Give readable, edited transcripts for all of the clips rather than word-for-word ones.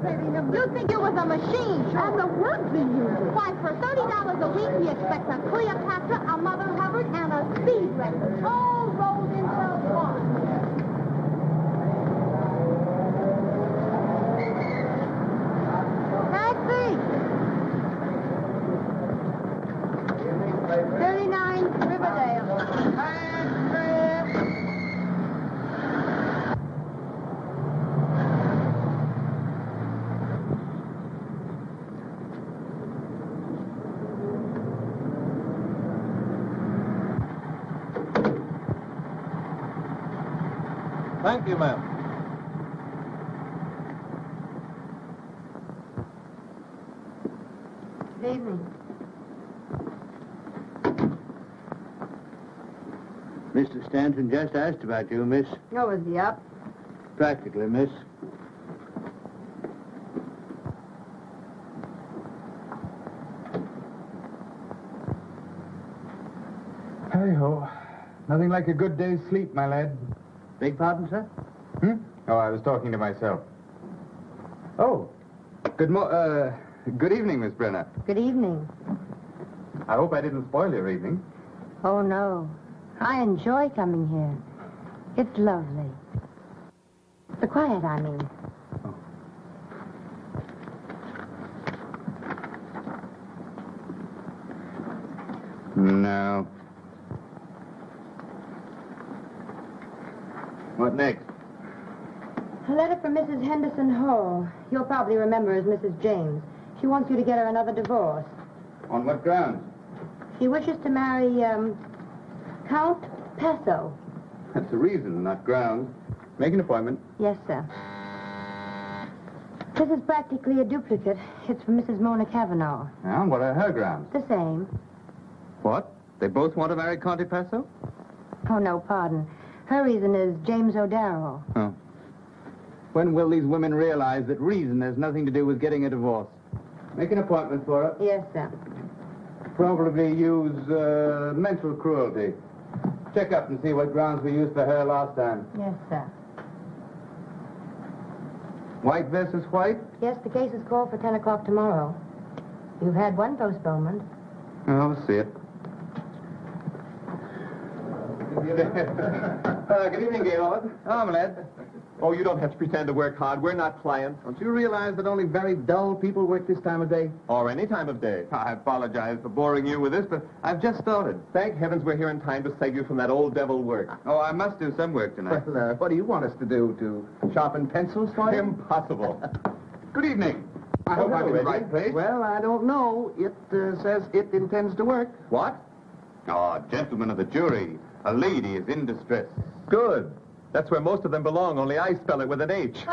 pity him. You think it was a machine? And the words he used. Why, for $30 a week, he expects a Cleopatra, a Mother Hubbard, and a speed record, all rolled into one. Taxi! 39 Riverdale. Thank you, ma'am. Good evening. Mr. Stanton just asked about you, miss. Oh, is he up? Practically, miss. Hey-ho. Nothing like a good day's sleep, my lad. Beg pardon, sir? Oh, I was talking to myself. Oh, good evening, Miss Brenner. Good evening. I hope I didn't spoil your evening. Oh, no. I enjoy coming here. It's lovely. The quiet, I mean. No. What next? A letter from Mrs. Henderson Hall. You'll probably remember as Mrs. James. She wants you to get her another divorce. On what grounds? She wishes to marry, Count Pathé. That's a reason, not grounds. Make an appointment. Yes, sir. This is practically a duplicate. It's from Mrs. Mona Cavanaugh. Now, what are her grounds? The same. What? They both want to marry Conte Paso? Oh, no, pardon. Her reason is James O'Darrell. Oh. When will these women realize that reason has nothing to do with getting a divorce? Make an appointment for her. Yes, sir. Probably use mental cruelty. Check up and see what grounds we used for her last time. Yes, sir. White versus white? Yes, the case is called for 10 o'clock tomorrow. You've had one postponement. Oh, we'll see it. Good evening, Gaylord. Oh, my lad. Oh, you don't have to pretend to work hard. We're not clients. Don't you realize that only very dull people work this time of day? Or any time of day. I apologize for boring you with this, but I've just started. Thank heavens we're here in time to save you from that old devil work. Oh, I must do some work tonight. Well, what do you want us to do? To sharpen pencils for you? Impossible. Good evening. I hope I'm in the Reggie. right place. Well, I don't know. It says it intends to work. What? Oh, gentlemen of the jury, a lady is in distress. Good. That's where most of them belong, only I spell it with an H.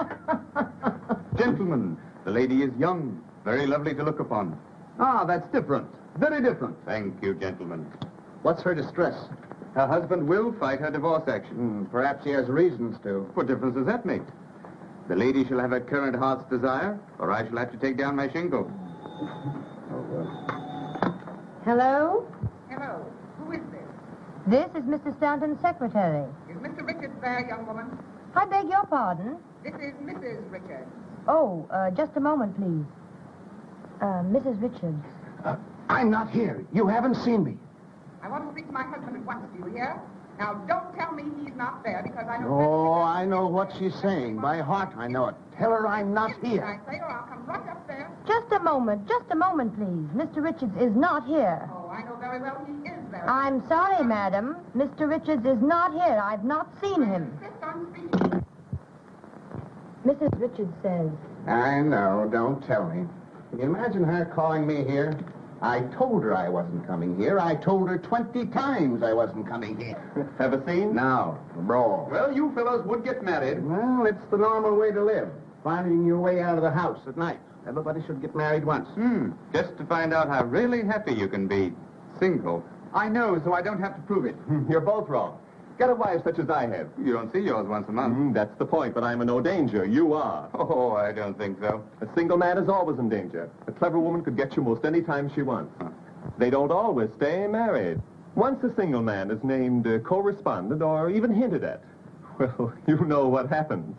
Gentlemen, the lady is young, very lovely to look upon. Ah, that's different. Very different. Thank you, gentlemen. What's her distress? Her husband will fight her divorce action. Perhaps he has reasons to. What difference does that make? The lady shall have her current heart's desire, or I shall have to take down my shingle. Hello? Hello. Who is this? This is Mr. Stanton's secretary. Is Mr. Richards there, young woman? I beg your pardon. This is Mrs. Richards. Oh, just a moment, please. Mrs. Richards. I'm not here. You haven't seen me. I want to speak to my husband at once. Do you hear? Now, don't tell me he's not there, because I know... Oh, I know what she's saying. By heart, I know it. Tell her I'm not here. I say, or I'll come right up there. Just a moment, please. Mr. Richards is not here. Oh, I know very well he is there. I'm sorry, madam. Mr. Richards is not here. I've not seen him. Insist on speaking. Mrs. Richards says... I know. Don't tell me. Can you imagine her calling me here? I told her I wasn't coming here. I told her 20 times I wasn't coming here. Have a scene? Now, brawl. Well, you fellows would get married. Well, it's the normal way to live. Finding your way out of the house at night. Everybody should get married once. Just to find out how really happy you can be. Single. I know, so I don't have to prove it. You're both wrong. Get a wife such as I have. You don't see yours once a month. That's the point, but I'm in no danger. You are. Oh, I don't think so. A single man is always in danger. A clever woman could get you most any time she wants. They don't always stay married. Once a single man is named correspondent or even hinted at, well, you know what happens.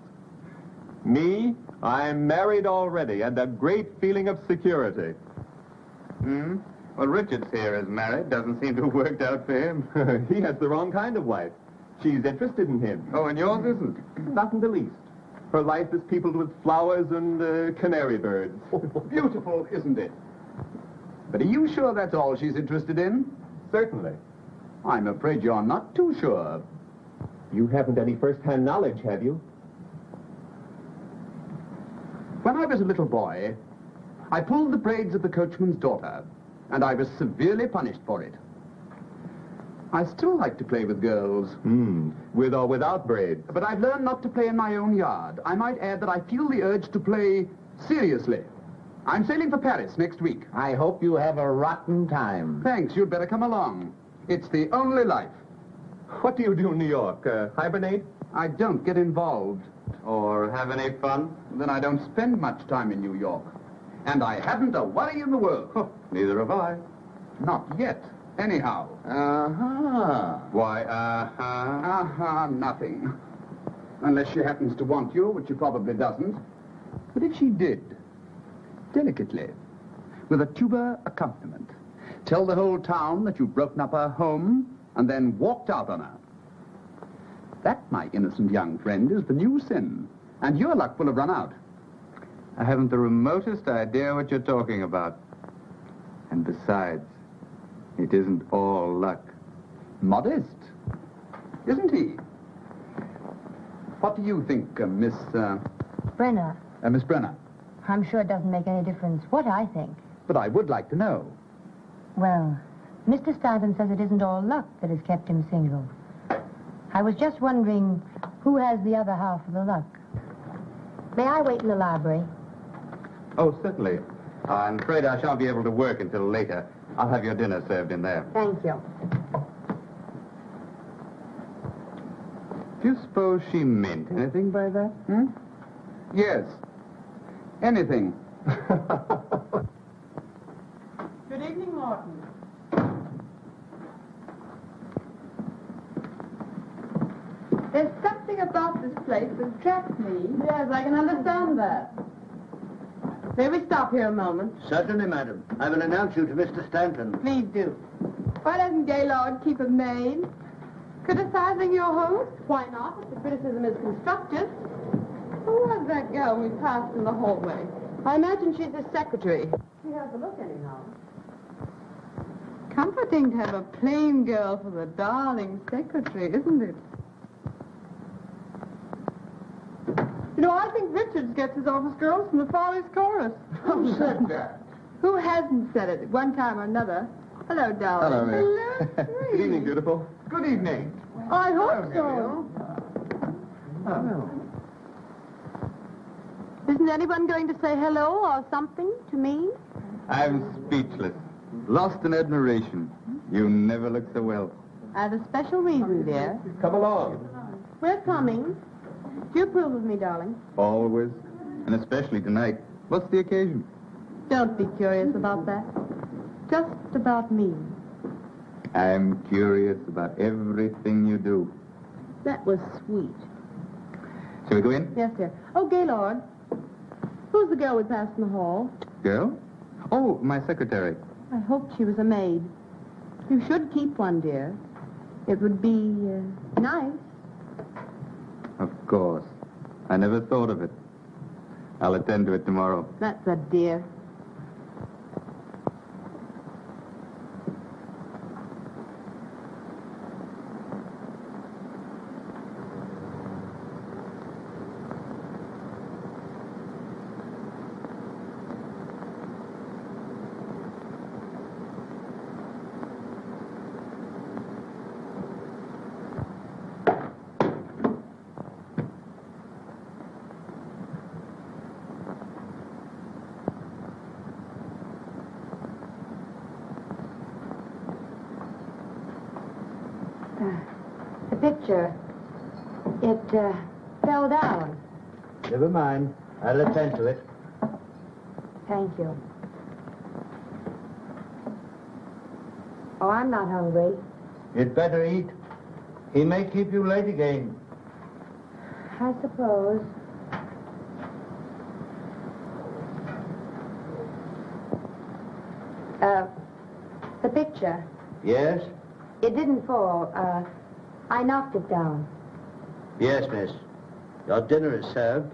Me, I'm married already, and a great feeling of security. Well, Richard's here is married. Doesn't seem to have worked out for him. He has the wrong kind of wife. She's interested in him. Oh, and yours isn't? Not in the least. Her life is peopled with flowers and canary birds. Beautiful, isn't it? But are you sure that's all she's interested in? Certainly. I'm afraid you're not too sure. You haven't any first-hand knowledge, have you? When I was a little boy, I pulled the braids of the coachman's daughter, and I was severely punished for it. I still like to play with girls. With or without braids. But I've learned not to play in my own yard. I might add that I feel the urge to play seriously. I'm sailing for Paris next week. I hope you have a rotten time. Thanks, you'd better come along. It's the only life. What do you do in New York? Hibernate? I don't get involved or have any fun. Then I don't spend much time in New York. And I haven't a worry in the world. Neither have I. Not yet, anyhow. Why, Nothing. Unless she happens to want you, which she probably doesn't. But if she did, delicately, with a tuba accompaniment, tell the whole town that you've broken up her home and then walked out on her. That, my innocent young friend, is the new sin. And your luck will have run out. I haven't the remotest idea what you're talking about. And besides, it isn't all luck. Modest, isn't he? What do you think, Miss Brenner, Brenner? I'm sure it doesn't make any difference what I think. But I would like to know. Well, Mr. Stein says it isn't all luck that has kept him single. I was just wondering who has the other half of the luck. May I wait in the library? Oh, certainly. I'm afraid I shan't be able to work until later. I'll have your dinner served in there. Thank you. Do you suppose she meant anything by that? Yes. Anything. Good evening, Morton. There's something about this place that attracts me. Yes, I can understand that. May we stop here a moment? Certainly, madam. I will announce you to Mr. Stanton. Please do. Why doesn't Gaylord keep a maid? Criticizing your host? Why not, if the criticism is constructive? Who was that girl we passed in the hallway? I imagine she's his secretary. She has a look anyhow. Comforting to have a plain girl for the darling secretary, isn't it? You know, I think Richards gets his office girls from the Follies Chorus. Who said that? Who hasn't said it at one time or another? Hello, darling. Hello, Miss. Hello, Good sweet. evening, beautiful. Good evening. I hope so. Isn't anyone going to say hello or something to me? I'm speechless. Lost in admiration. You never look so well. I have a special reason, dear. Come along. We're coming. Do you approve of me, darling? Always. And especially tonight. What's the occasion? Don't be curious about that. Just about me. I'm curious about everything you do. That was sweet. Shall we go in? Yes, dear. Oh, Gaylord. Who's the girl we passed in the hall? Girl? Oh, my secretary. I hoped she was a maid. You should keep one, dear. It would be nice. Of course. I never thought of it. I'll attend to it tomorrow. That's a dear. The picture, it fell down. Never mind. I'll attend to it. Thank you. Oh, I'm not hungry. You'd better eat. He may keep you late again. I suppose. The picture. Yes? It didn't fall. I knocked it down. Yes, miss. Your dinner is served.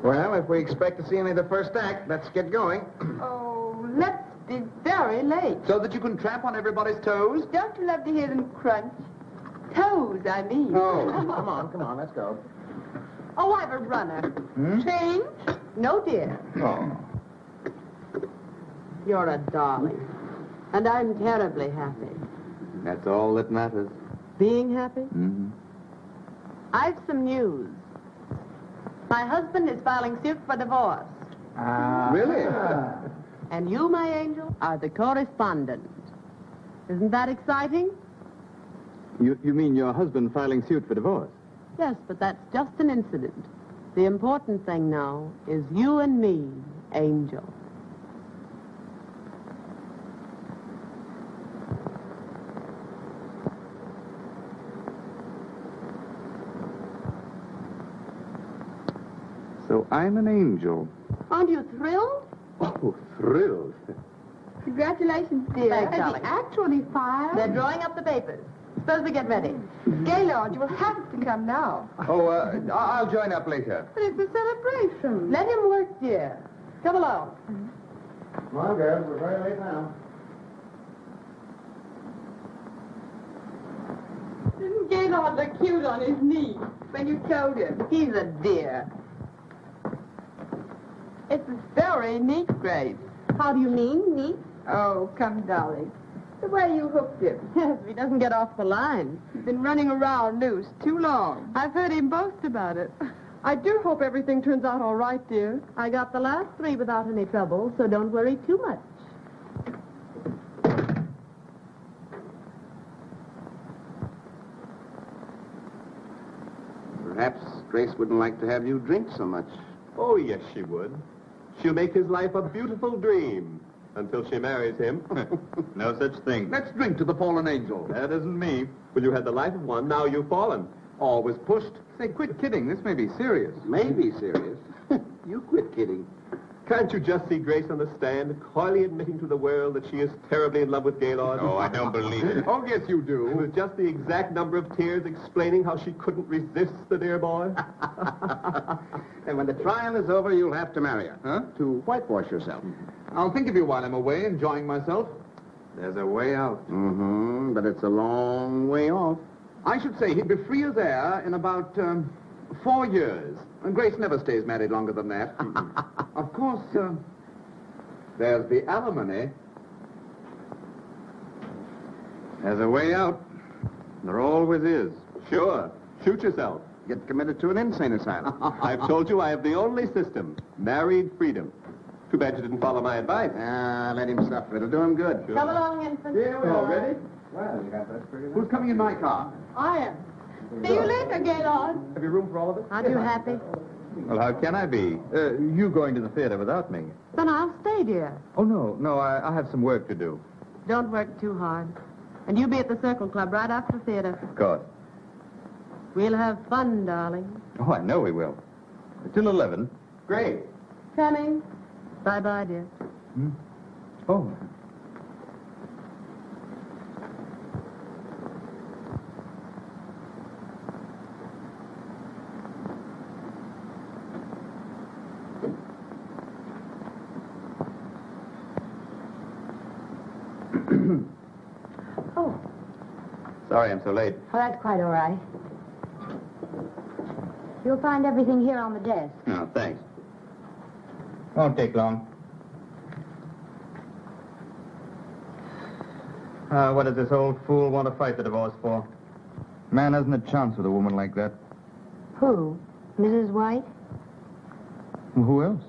Well, if we expect to see any of the first act, let's get going. Oh, let's be very late. So that you can tramp on everybody's toes? Don't you love to hear them crunch? Toes, I mean. Oh, come on, let's go. Oh, I've a runner. Change? No, dear. Oh. You're a darling. And I'm terribly happy. That's all that matters. Being happy? Mm-hmm. I've some news. My husband is filing suit for divorce. Really? And you, my angel, are the correspondent. Isn't that exciting? You mean your husband filing suit for divorce? Yes, but that's just an incident. The important thing now is you and me, Angel. So I'm an angel. Aren't you thrilled? Oh, thrilled. Congratulations, dear. Thanks, Has darling. he actually filed? They're drawing up the papers. Suppose we get ready. Gaylord, you will have to come now. Oh, I'll join up later. But it's a celebration. Let him work, dear. Come along. Come on, girls, we're very late now. Didn't Gaylord look cute on his knee when you told him? He's a dear. It's very neat, Grace. How do you mean, neat? Oh, come, darling. The way you hooked him. Yes, if he doesn't get off the line. He's been running around loose too long. I've heard him boast about it. I do hope everything turns out all right, dear. I got the last 3 without any trouble, so don't worry too much. Perhaps Grace wouldn't like to have you drink so much. Oh, yes, she would. She'll make his life a beautiful dream until she marries him. No such thing. Let's drink to the fallen angel. That isn't me. Well, you had the life of one, now you've fallen. Always pushed. Say, quit kidding. This may be serious. Maybe serious. You quit kidding. Can't you just see Grace on the stand, coyly admitting to the world that she is terribly in love with Gaylord? Oh, I don't believe it. Oh, yes, you do. With just the exact number of tears explaining how she couldn't resist the dear boy? And when the trial is over, you'll have to marry her. Huh? To whitewash yourself. I'll think of you while I'm away, enjoying myself. There's a way out. Mm-hmm, but it's a long way off. I should say he'd be free as air in about 4 years. And Grace never stays married longer than that. Of course, there's the alimony. There's a way out. There always is. Sure. Shoot yourself. Get committed to an insane asylum. I've told you I have the only system. Married freedom. Too bad you didn't follow my advice. Let him suffer. It'll do him good. Come along, infant. Here we are. Ready? Well, you got that pretty Who's coming in my car? I am. See you later, Gaylord. Have you room for all of us? Aren't you happy? Well, how can I be? You going to the theater without me? Then I'll stay, dear. Oh, no, I have some work to do. Don't work too hard. And you be at the Circle Club right after the theater. Of course. We'll have fun, darling. Oh, I know we will. Till 11. Great. Coming. Bye-bye, dear. Oh. Oh, Sorry I'm so late. well, that's quite all right. You'll find everything here on the desk. Oh, thanks. Won't take long. What does this old fool want to fight the divorce for? Man hasn't a chance with a woman like that. Who? Mrs. White? Well, who else?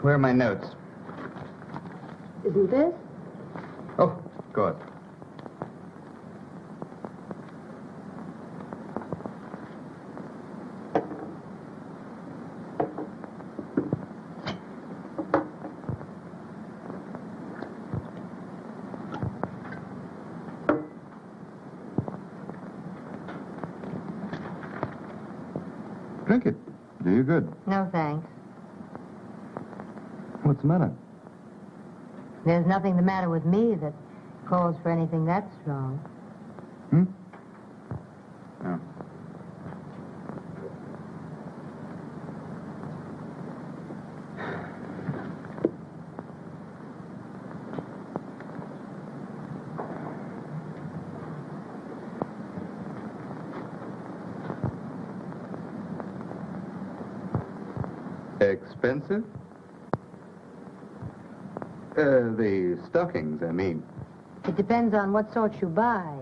Where are my notes? Isn't this? Oh, good. Drink it. Do you good. No, thanks. What's the matter? There's nothing the matter with me that calls for anything that strong. Hmm? No. Expensive? The stockings, I mean. It depends on what sort you buy.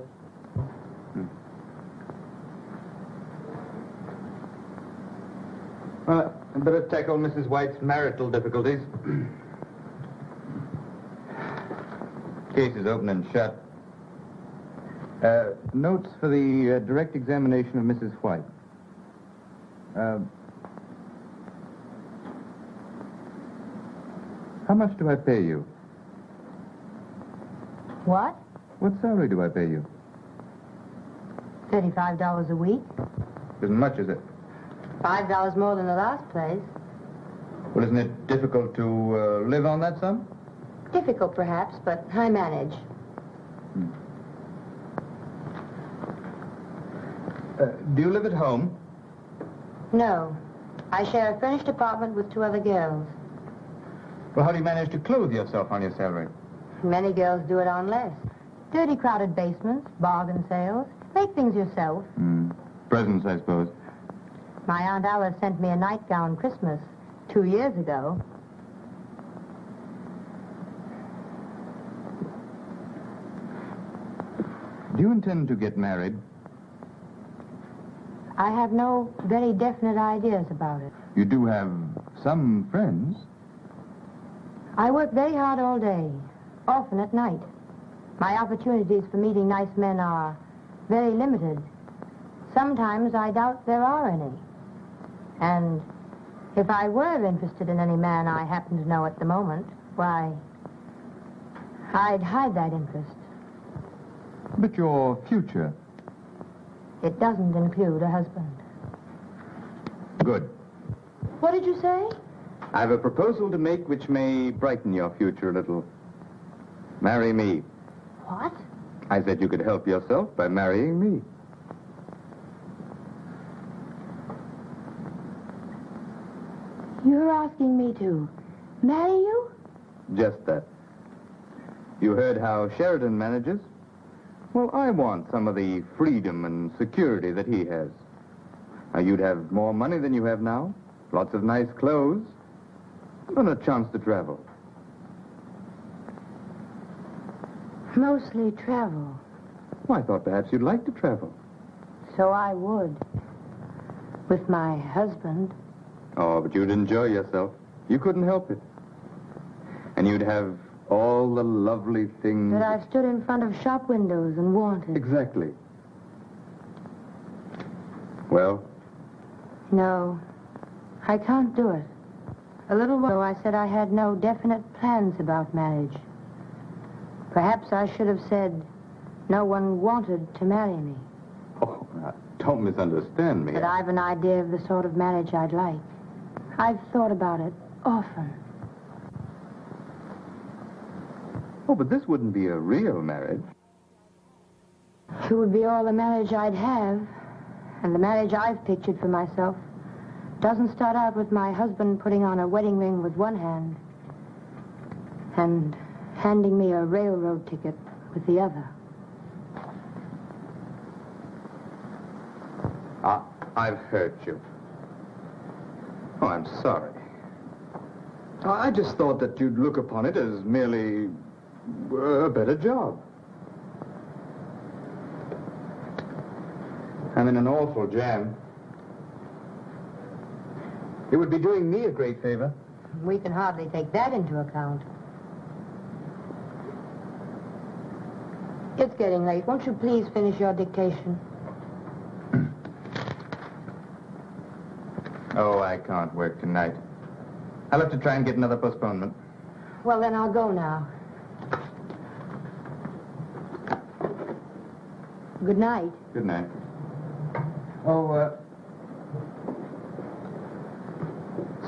Well, I'd better tackle Mrs. White's marital difficulties. Case is open and shut. Notes for the direct examination of Mrs. White. How much do I pay you? What? What salary do I pay you? $35 a week? Isn't much, is it? $5 more than the last place. Well, isn't it difficult to live on that sum? Difficult, perhaps, but I manage. Do you live at home? No. I share a furnished apartment with 2 other girls. Well, how do you manage to clothe yourself on your salary? Many girls do it on less. Dirty, crowded basements, bargain sales. Make things yourself. Presents, I suppose. My Aunt Alice sent me a nightgown Christmas 2 years ago. Do you intend to get married? I have no very definite ideas about it. You do have some friends. I work very hard all day, often at night. My opportunities for meeting nice men are very limited. Sometimes I doubt there are any. And if I were interested in any man I happen to know at the moment, why, I'd hide that interest. But your future. It doesn't include a husband. Good. What did you say? I have a proposal to make which may brighten your future a little. Marry me. What? I said you could help yourself by marrying me. You're asking me to marry you? Just that. You heard how Sheridan manages? Well, I want some of the freedom and security that he has. Now, you'd have more money than you have now, lots of nice clothes, and a chance to travel. Mostly travel. Well, I thought perhaps you'd like to travel. So I would. With my husband. Oh, but you'd enjoy yourself. You couldn't help it. And you'd have all the lovely things... That I've stood in front of shop windows and wanted. Exactly. Well? No, I can't do it. A little while ago, I said I had no definite plans about marriage. Perhaps I should have said no one wanted to marry me. Oh, now, don't misunderstand me. But I've an idea of the sort of marriage I'd like. I've thought about it often. Oh, but this wouldn't be a real marriage. It would be all the marriage I'd have. And the marriage I've pictured for myself doesn't start out with my husband putting on a wedding ring with one hand and handing me a railroad ticket with the other. I've hurt you. Oh, I'm sorry. I just thought that you'd look upon it as merely a better job. I'm in an awful jam. It would be doing me a great favor. We can hardly take that into account. It's getting late. Won't you please finish your dictation? Oh, I can't work tonight. I'll have to try and get another postponement. Well, then I'll go now. Good night. Good night. Oh,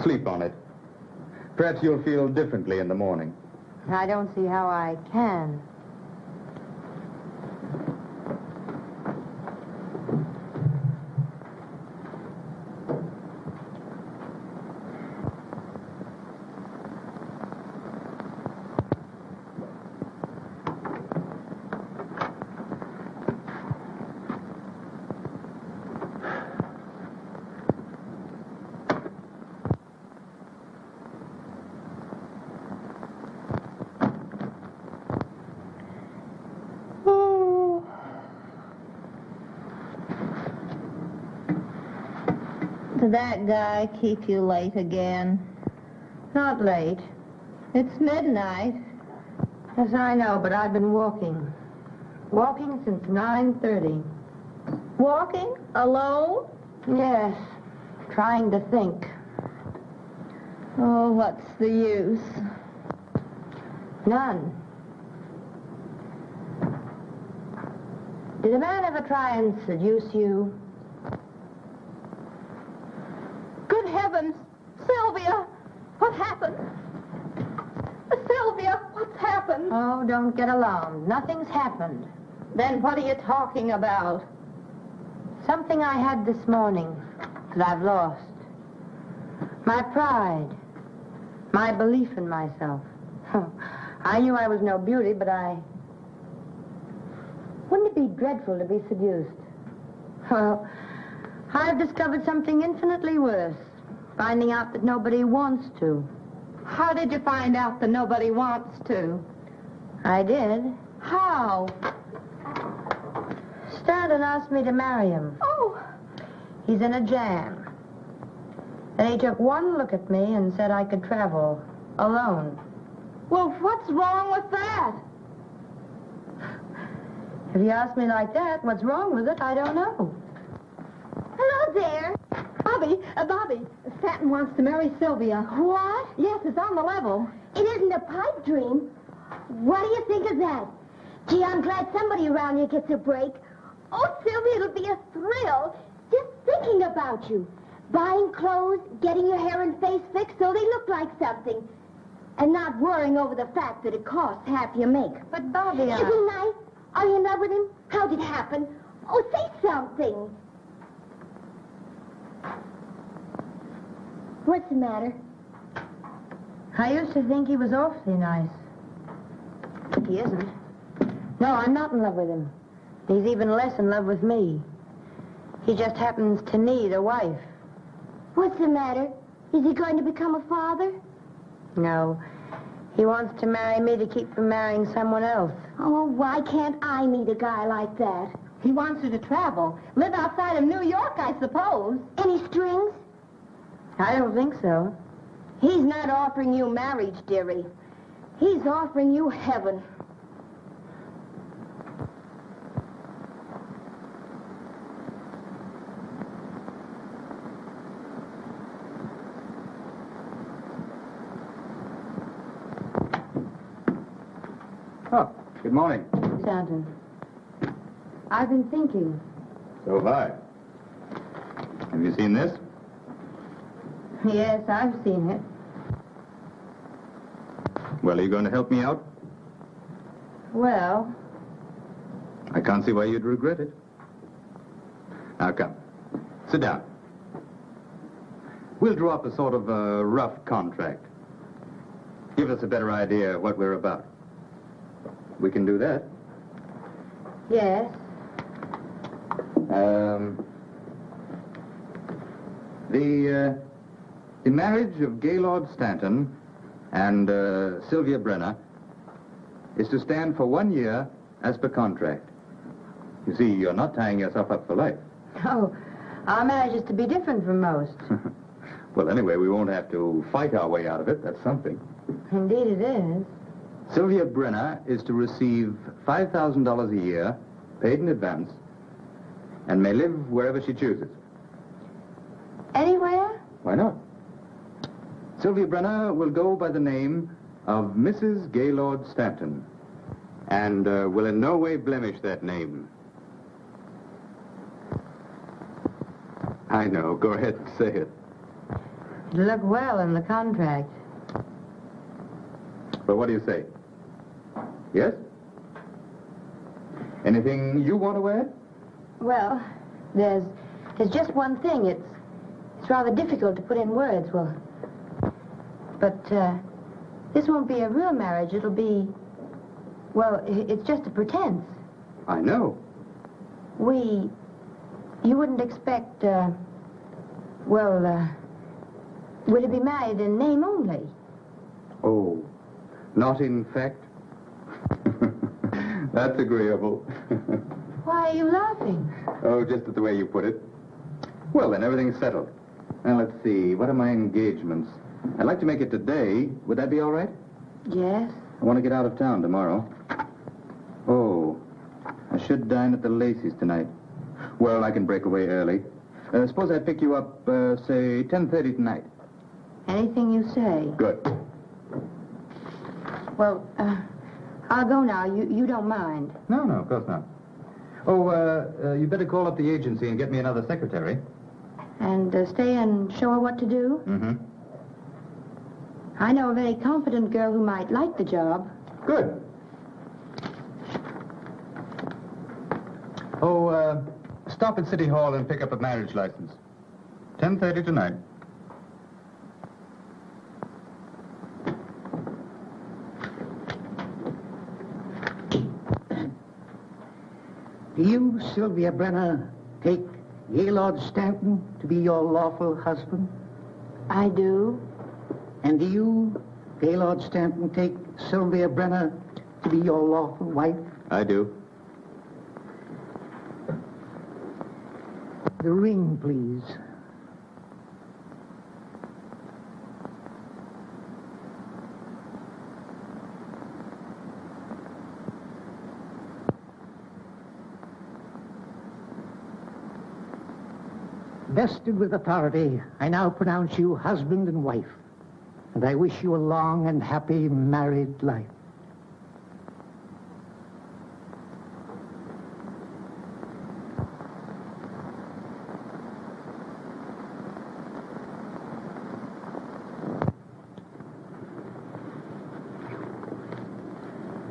sleep on it. Perhaps you'll feel differently in the morning. I don't see how I can. Did that guy keep you late again? Not late. It's midnight. Yes, I know, but I've been walking. Walking since 9:30. Walking? Alone? Yes, trying to think. Oh, what's the use? None. Did a man ever try and seduce you? Good heavens! Sylvia! What happened? Sylvia, what's happened? Oh, don't get alarmed. Nothing's happened. Then what are you talking about? Something I had this morning that I've lost. My pride. My belief in myself. I knew I was no beauty, but wouldn't it be dreadful to be seduced? Well, I've discovered something infinitely worse. Finding out that nobody wants to. How did you find out that nobody wants to? I did. How? Stanton asked me to marry him. Oh, He's in a jam. And he took one look at me and said I could travel alone. well, what's wrong with that? If you ask me like that, what's wrong with it, I don't know. Hello there. Bobby, Stanton wants to marry Sylvia. What? Yes, it's on the level. It isn't a pipe dream. What do you think of that? Gee, I'm glad somebody around here gets a break. Oh, Sylvia, it'll be a thrill just thinking about you. Buying clothes, getting your hair and face fixed so they look like something. And not worrying over the fact that it costs half your make. But, Bobby, Isn't he nice? Are you in love with him? How'd it happen? Oh, say something. What's the matter? I used to think he was awfully nice. He isn't. No, I'm not in love with him. He's even less in love with me. He just happens to need a wife. What's the matter? Is he going to become a father? No. He wants to marry me to keep from marrying someone else. Oh, why can't I meet a guy like that? He wants her to travel. Live outside of New York, I suppose. Any strings? I don't think so. He's not offering you marriage, dearie. He's offering you heaven. Oh, good morning. Stanton, I've been thinking. So have I. Have you seen this? Yes, I've seen it. Well, are you going to help me out? Well, I can't see why you'd regret it. Now, come. Sit down. We'll draw up a sort of a rough contract. Give us a better idea of what we're about. We can do that. yes. The marriage of Gaylord Stanton and Sylvia Brenner is to stand for 1 year as per contract. You see, you're not tying yourself up for life. Oh, our marriage is to be different from most. Well, anyway, we won't have to fight our way out of it. That's something. Indeed it is. Sylvia Brenner is to receive $5,000 a year, paid in advance, and may live wherever she chooses. Anywhere? Why not? Sylvia Brenner will go by the name of Mrs. Gaylord Stanton, and will in no way blemish that name. I know. Go ahead and say it. It'll look well in the contract. But what do you say? Yes? Anything you want to add? Well, there's just one thing. It's rather difficult to put in words. But this won't be a real marriage. It'll be, it's just a pretense. I know. You wouldn't expect, we're to be married in name only. Oh, not in fact? That's agreeable. Why are you laughing? Oh, just at the way you put it. Well, then, everything's settled. Now, let's see. What are my engagements? I'd like to make it today. Would that be all right? Yes. I want to get out of town tomorrow. Oh, I should dine at the Lacey's tonight. Well, I can break away early. Suppose I pick you up, say, 10:30 tonight. Anything you say. Good. Well, I'll go now. You don't mind. No, of course not. Oh, you better call up the agency and get me another secretary. And stay and show her what to do? Mm-hmm. I know a very competent girl who might like the job. Good. Oh, stop at City Hall and pick up a marriage license. 10:30 tonight. Do you, Sylvia Brenner, take Gaylord Stanton to be your lawful husband? I do. And do you, Gaylord Stanton, take Sylvia Brenner to be your lawful wife? I do. The ring, please. Vested with authority, I now pronounce you husband and wife, and I wish you a long and happy married life.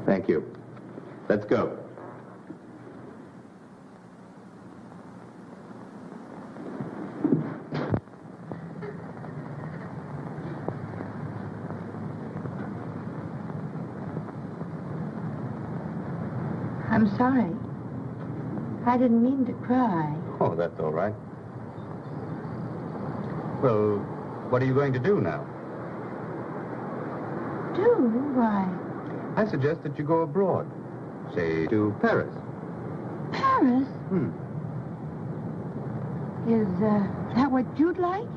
Thank you. Let's go. I'm sorry. I didn't mean to cry. Oh, that's all right. Well, what are you going to do now? Do? Why? I suggest that you go abroad. Say, to Paris. Paris? Hmm. Is that what you'd like?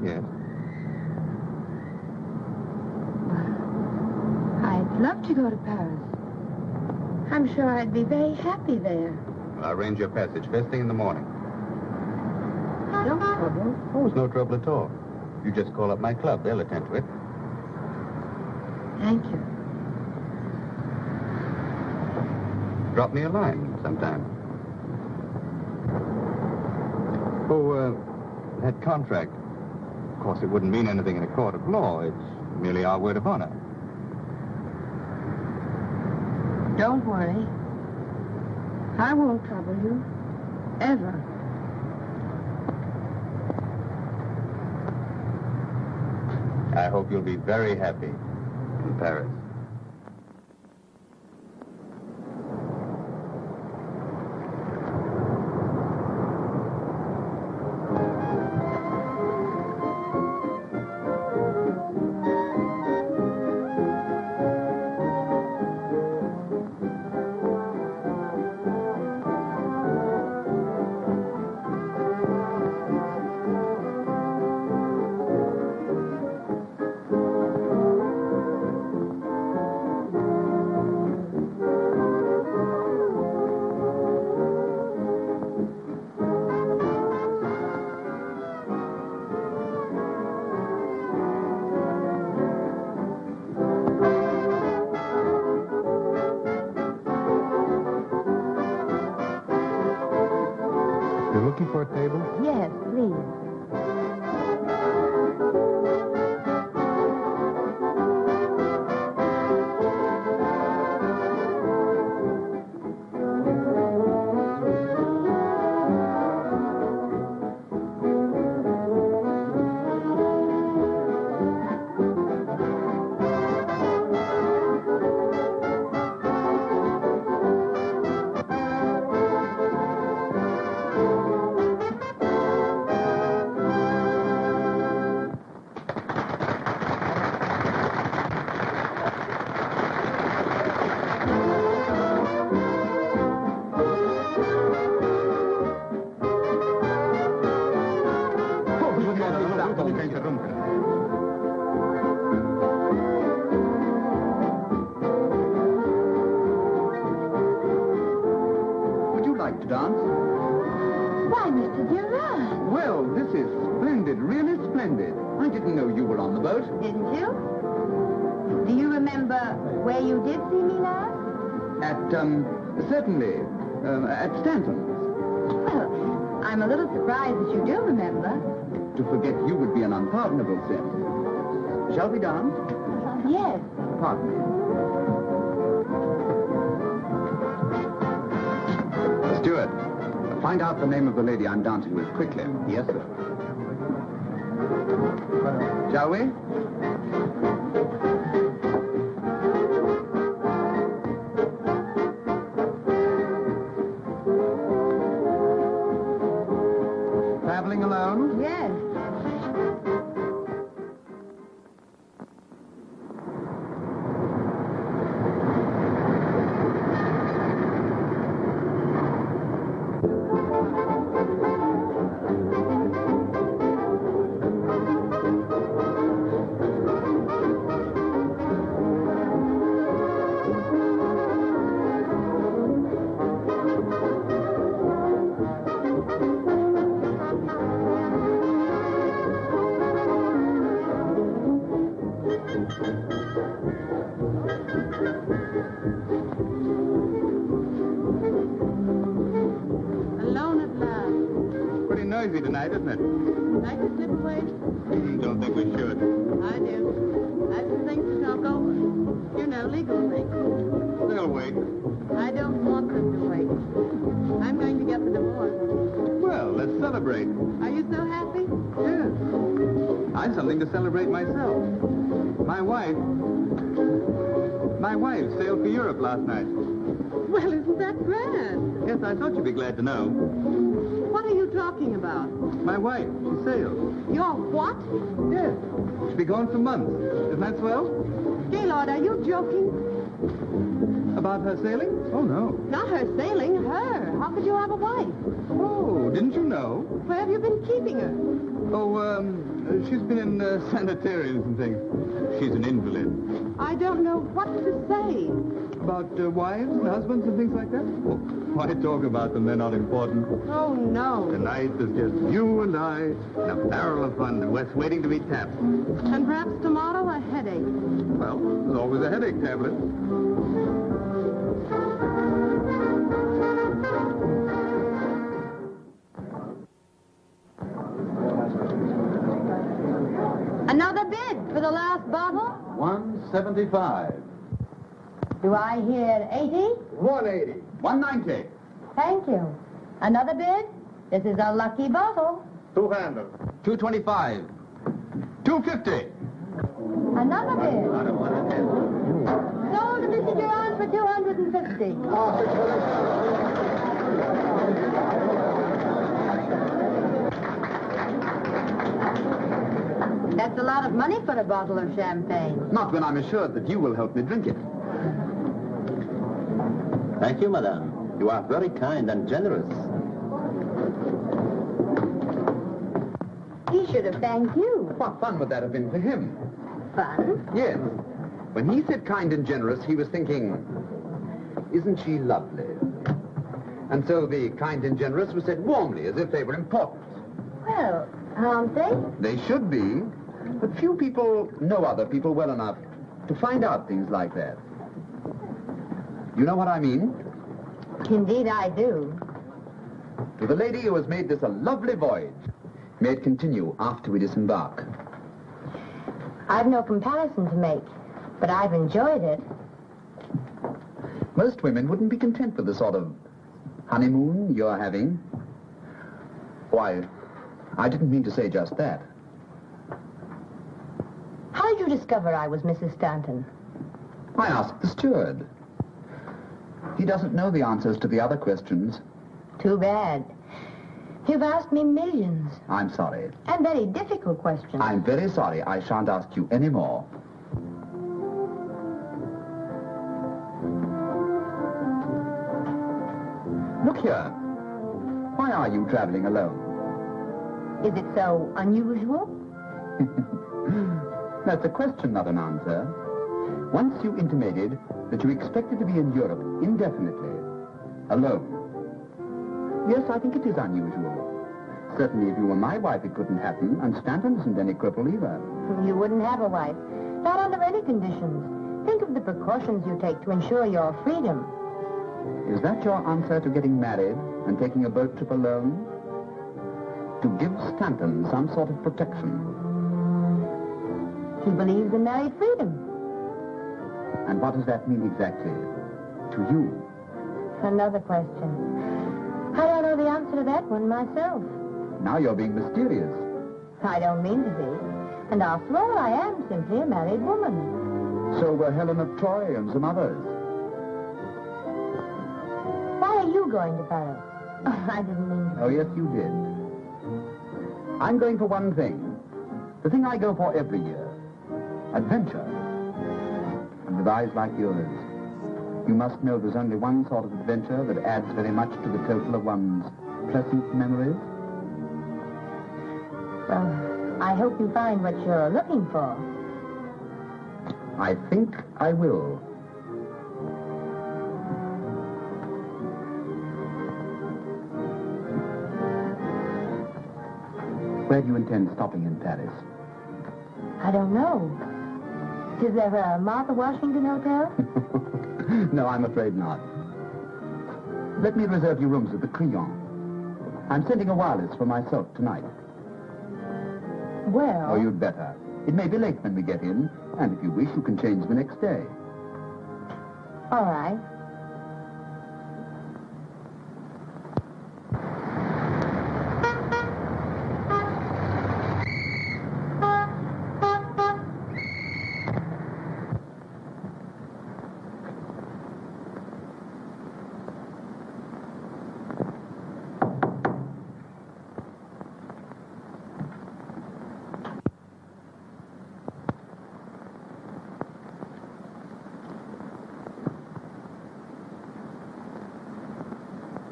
Yes. I'd love to go to Paris. I'm sure I'd be very happy there. I'll arrange your passage first thing in the morning. No trouble. Oh, it's no trouble at all. You just call up my club. They'll attend to it. Thank you. Drop me a line sometime. Oh, that contract. Of course, it wouldn't mean anything in a court of law. It's merely our word of honor. Don't worry. I won't trouble you. Ever. I hope you'll be very happy in Paris. You're looking for a table? Yes, please. Would you like to dance? Why, Mr. Durand? Well, this is splendid, really splendid. I didn't know you were on the boat. Didn't you? Do you remember where you did see me last? Certainly, at Stanton's. Well, I'm a little surprised that you do remember. To forget you would be an unpardonable sin. Shall we dance? Yes. Pardon me. Steward, find out the name of the lady I'm dancing with quickly. Yes, sir. Shall we? Traveling alone? Yes. Alone at last. Pretty noisy tonight, isn't it? I could sit and wait. Don't think we should. I do. I have some things to talk over. You know, legal things. They'll wait. I don't want them to wait. I'm going to get the divorce. Well, let's celebrate. Are you so happy? Yes. I've something to celebrate myself. My wife sailed for Europe last night. Well, isn't that grand? Yes, I thought you'd be glad to know. What are you talking about? My wife, she sailed. Your what? Yes. She'll be gone for months. Isn't that swell? Gaylord, are you joking? About her sailing? Oh, no. Not her sailing, her. How could you have a wife? Oh, didn't you know? Where have you been keeping her? Oh, she's been in sanitariums and things. She's an invalid. I don't know what to say. About wives and husbands and things like that? Oh, why talk about them? They're not important. Oh, no. Tonight is just you and I and a barrel of fun that's waiting to be tapped. And perhaps tomorrow a headache. Well, there's always a headache tablet. Another bid for the last bottle? 175. Do I hear 80? 180. 190. Thank you. Another bid? This is a lucky bottle. 200. 225. 250. Another bid. Sold to Mr. Durand for 250. That's a lot of money for a bottle of champagne. Not when I'm assured that you will help me drink it. Thank you, madame. You are very kind and generous. He should have thanked you. What fun would that have been for him? Fun? Yes. When he said kind and generous, he was thinking, isn't she lovely? And so the kind and generous was said warmly, as if they were important. Well, aren't they? They should be, but few people know other people well enough to find out things like that. You know what I mean? Indeed I do. To the lady who has made this a lovely voyage. May it continue after we disembark. I've no comparison to make, but I've enjoyed it. Most women wouldn't be content with the sort of honeymoon you're having. Why, I didn't mean to say just that. How did you discover I was Mrs. Stanton? I asked the steward. He doesn't know the answers to the other questions. Too bad. You've asked me millions. I'm sorry. And very difficult questions. I'm very sorry. I shan't ask you any more. Look here. Why are you traveling alone? Is it so unusual? That's a question, not an answer. Once you intimated that you expected to be in Europe indefinitely, alone. Yes, I think it is unusual. Certainly, if you were my wife, it couldn't happen, and Stanton isn't any cripple either. You wouldn't have a wife. Not under any conditions. Think of the precautions you take to ensure your freedom. Is that your answer to getting married and taking a boat trip alone? To give Stanton some sort of protection. He believes in married freedom. And what does that mean exactly to you? Another question. I don't know the answer to that one myself. Now you're being mysterious. I don't mean to be. And after all, I am simply a married woman. So were Helen of Troy and some others. Why are you going to Paris? I didn't mean to. Oh, yes, you did. I'm going for one thing. The thing I go for every year. Adventure. And with eyes like yours, you must know there's only one sort of adventure that adds very much to the total of one's pleasant memories. Well, I hope you find what you're looking for. I think I will. Where do you intend stopping in Paris? I don't know. Is there a Martha Washington hotel? No, I'm afraid not. Let me reserve you rooms at the Crillon. I'm sending a wireless for myself tonight. Well... Oh, you'd better. It may be late when we get in, and if you wish, you can change the next day. All right.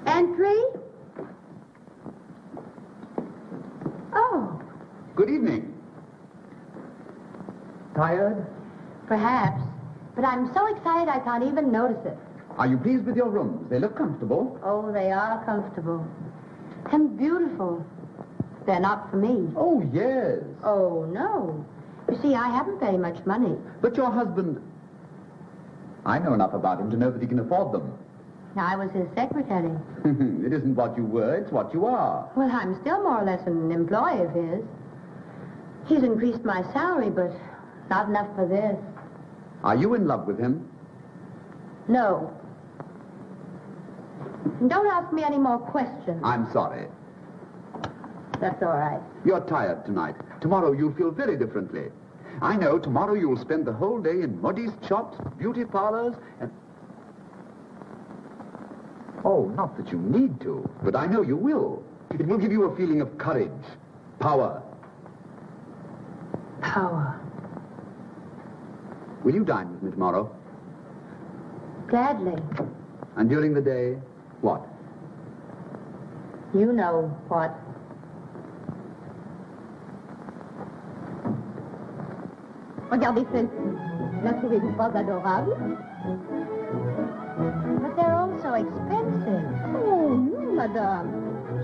Entry? Oh, Good evening. Tired? Perhaps. But I'm so excited I can't even notice it. Are you pleased with your rooms? They look comfortable. Oh, they are comfortable. And beautiful. They're not for me. Oh, yes. Oh, no. You see, I haven't very much money. But your husband... I know enough about him to know that he can afford them. I was his secretary. It isn't what you were, it's what you are. Well, I'm still more or less an employee of his. He's increased my salary, but not enough for this. Are you in love with him? No. And don't ask me any more questions. I'm sorry. That's all right. You're tired tonight. Tomorrow you'll feel very differently. I know tomorrow you'll spend the whole day in modiste shops, beauty parlors, and... Oh, not that you need to, but I know you will. It will give you a feeling of courage, power. Power. Will you dine with me tomorrow? Gladly. And during the day, what? You know what. regardez celle-ci. La trouvez-vous pas adorable? But they're all so expensive. Oh, no, madame.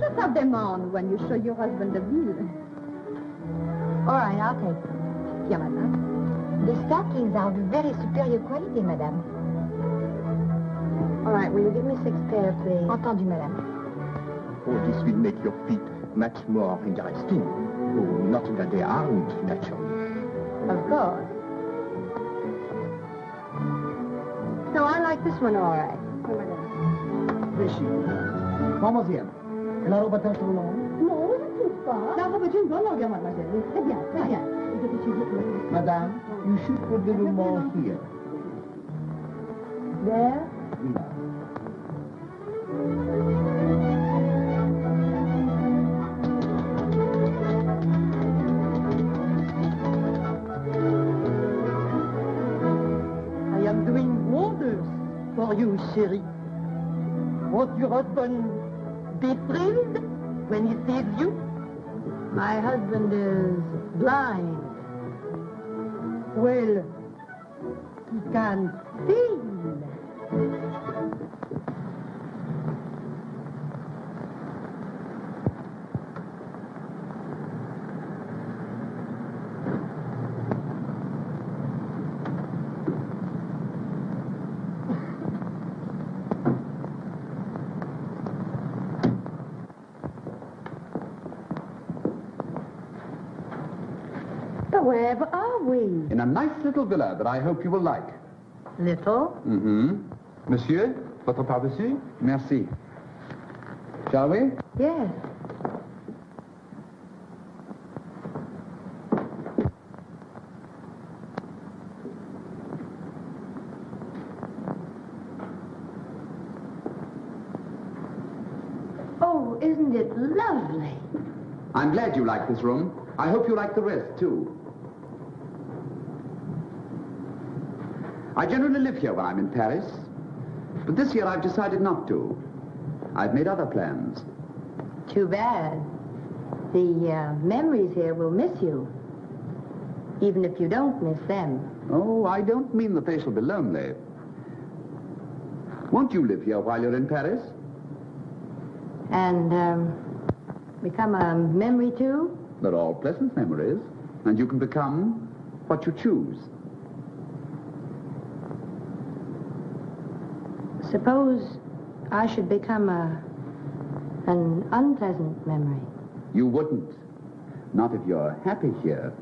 Just have them on when you show your husband the bill. All right, I'll take them. Bien, madame. The stockings are of very superior quality, madame. All right, will you give me 6 pairs, please? Entendu, madame. Oh, this will make your feet much more interesting. Oh, not that they aren't, naturally. Of course. No, I like this one all right. Mademoiselle, la robe est trop longue. Non, je ne trouve pas. La robe est une bonne longueur, mademoiselle. Très bien, très bien. Madame, you should put a little more here. There? I am doing wonders for you, chérie. Won't your husband be thrilled when he sees you? My husband is blind. Well, he can feel. But wherever are we? In a nice little villa that I hope you will like. Little? Mm-hmm. Monsieur, votre pardessus? Merci. Shall we? Yes. Oh, isn't it lovely? I'm glad you like this room. I hope you like the rest, too. I generally live here when I'm in Paris, but this year I've decided not to. I've made other plans. Too bad. The memories here will miss you, even if you don't miss them. Oh, I don't mean that they shall be lonely. Won't you live here while you're in Paris? And become a memory, too? They're all pleasant memories, and you can become what you choose. Suppose I should become an unpleasant memory. You wouldn't. Not if you're happy here.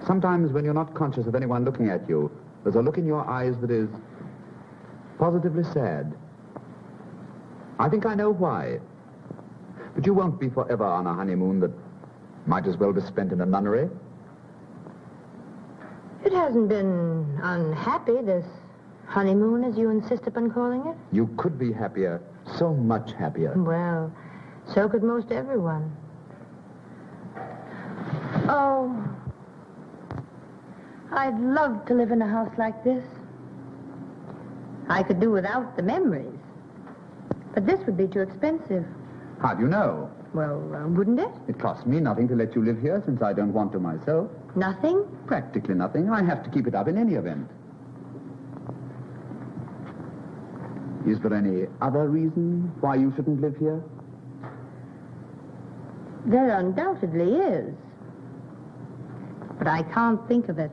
Sometimes when you're not conscious of anyone looking at you, there's a look in your eyes that is positively sad. I think I know why. But you won't be forever on a honeymoon that might as well be spent in a nunnery. It hasn't been unhappy, this honeymoon, as you insist upon calling it. You could be happier, so much happier. Well, so could most everyone. Oh, I'd love to live in a house like this. I could do without the memories. But this would be too expensive. How do you know? Well, wouldn't it? It costs me nothing to let you live here since I don't want to myself. Nothing? Practically nothing. I have to keep it up in any event. Is there any other reason why you shouldn't live here? There undoubtedly is. But I can't think of it.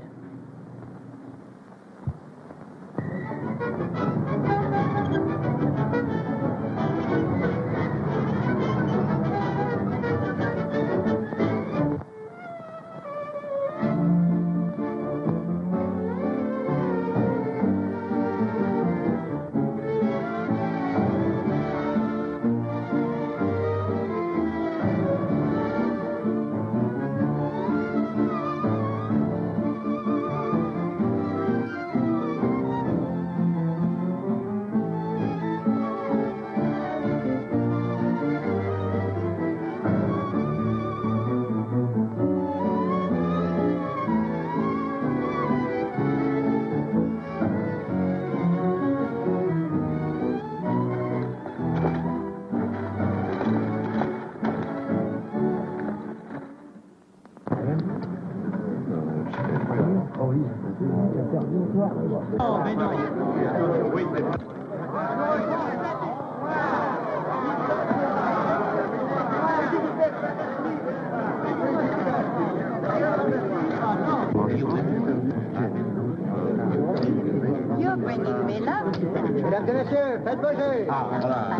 bringing me love. Mesdames et messieurs, faites vos jeux.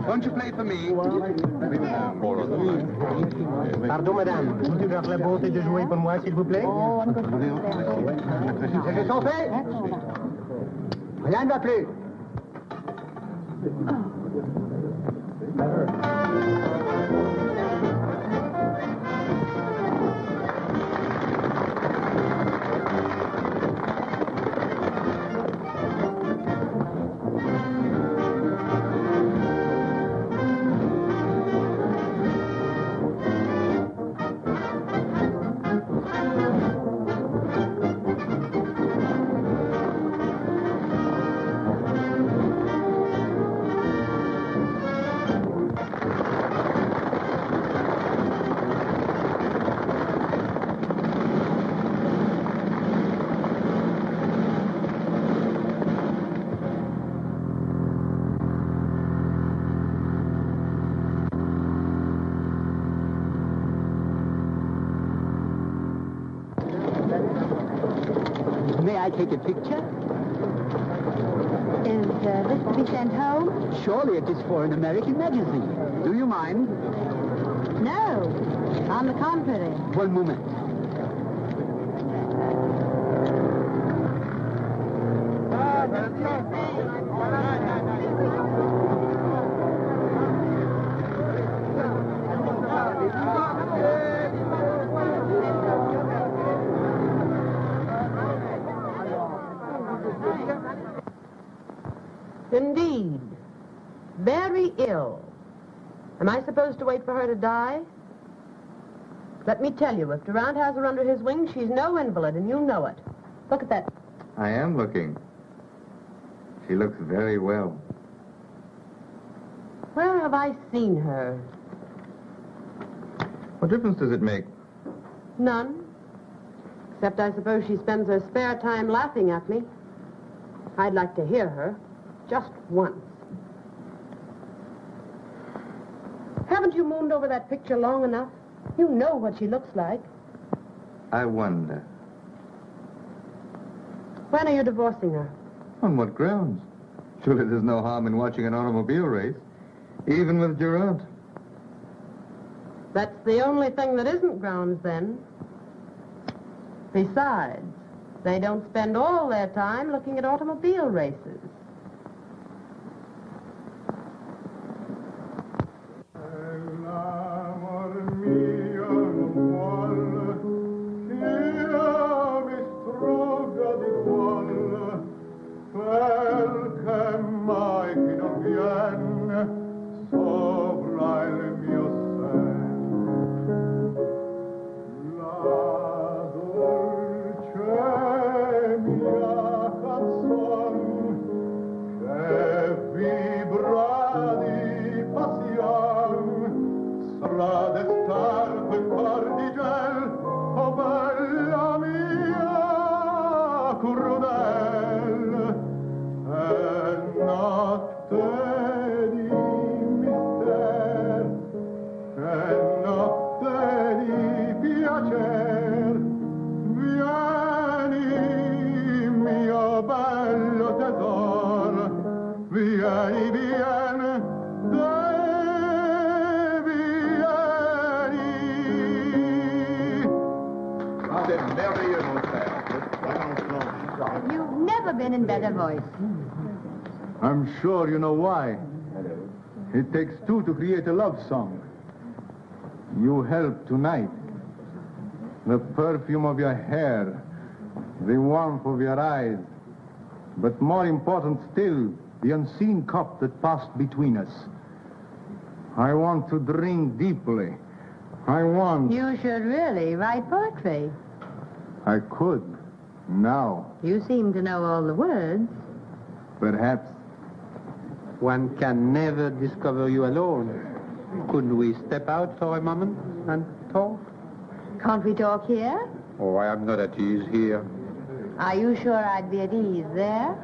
Won't you play for me? Pardon, madame. Vous avez la bonté de jouer pour moi, s'il vous plaît? Les jeux sont faits? Rien ne va plus. May I take a picture? Is this to be sent home? Surely it is for an American magazine. Do you mind? No. On the contrary. One moment. Indeed. Very ill. Am I supposed to wait for her to die? Let me tell you, if Durant has her under his wing, she's no invalid, and you know it. Look at that. I am looking. She looks very well. Where have I seen her? What difference does it make? None. Except I suppose she spends her spare time laughing at me. I'd like to hear her. Just once. Haven't you mooned over that picture long enough? You know what she looks like. I wonder. When are you divorcing her? On what grounds? Surely there's no harm in watching an automobile race, even with Durant. That's the only thing that isn't grounds, then. Besides, they don't spend all their time looking at automobile races. You've never been in better voice. I'm sure you know why. It takes two to create a love song. You help tonight. The perfume of your hair, the warmth of your eyes, but more important still, the unseen cup that passed between us. I want to drink deeply. I want... You should really write poetry. I could, now. You seem to know all the words. Perhaps. One can never discover you alone. Couldn't we step out for a moment and talk? Can't we talk here? Oh, I am not at ease here. Are you sure I'd be at ease there?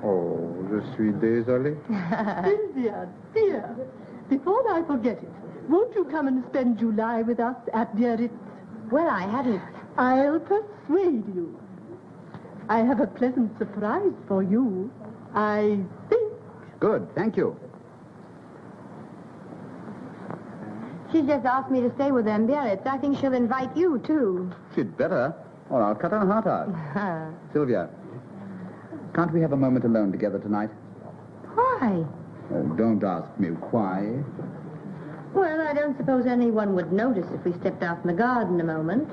Oh, je suis désolé. Sylvia, dear, before I forget it, won't you come and spend July with us at Biarritz? Well, I hadn't... I'll persuade you. I have a pleasant surprise for you. I think. Good, thank you. She's just asked me to stay with them Biarritz. I think she'll invite you, too. She'd better, or I'll cut her heart out. Sylvia, can't we have a moment alone together tonight? Why? Oh, don't ask me why. Well, I don't suppose anyone would notice if we stepped out in the garden a moment.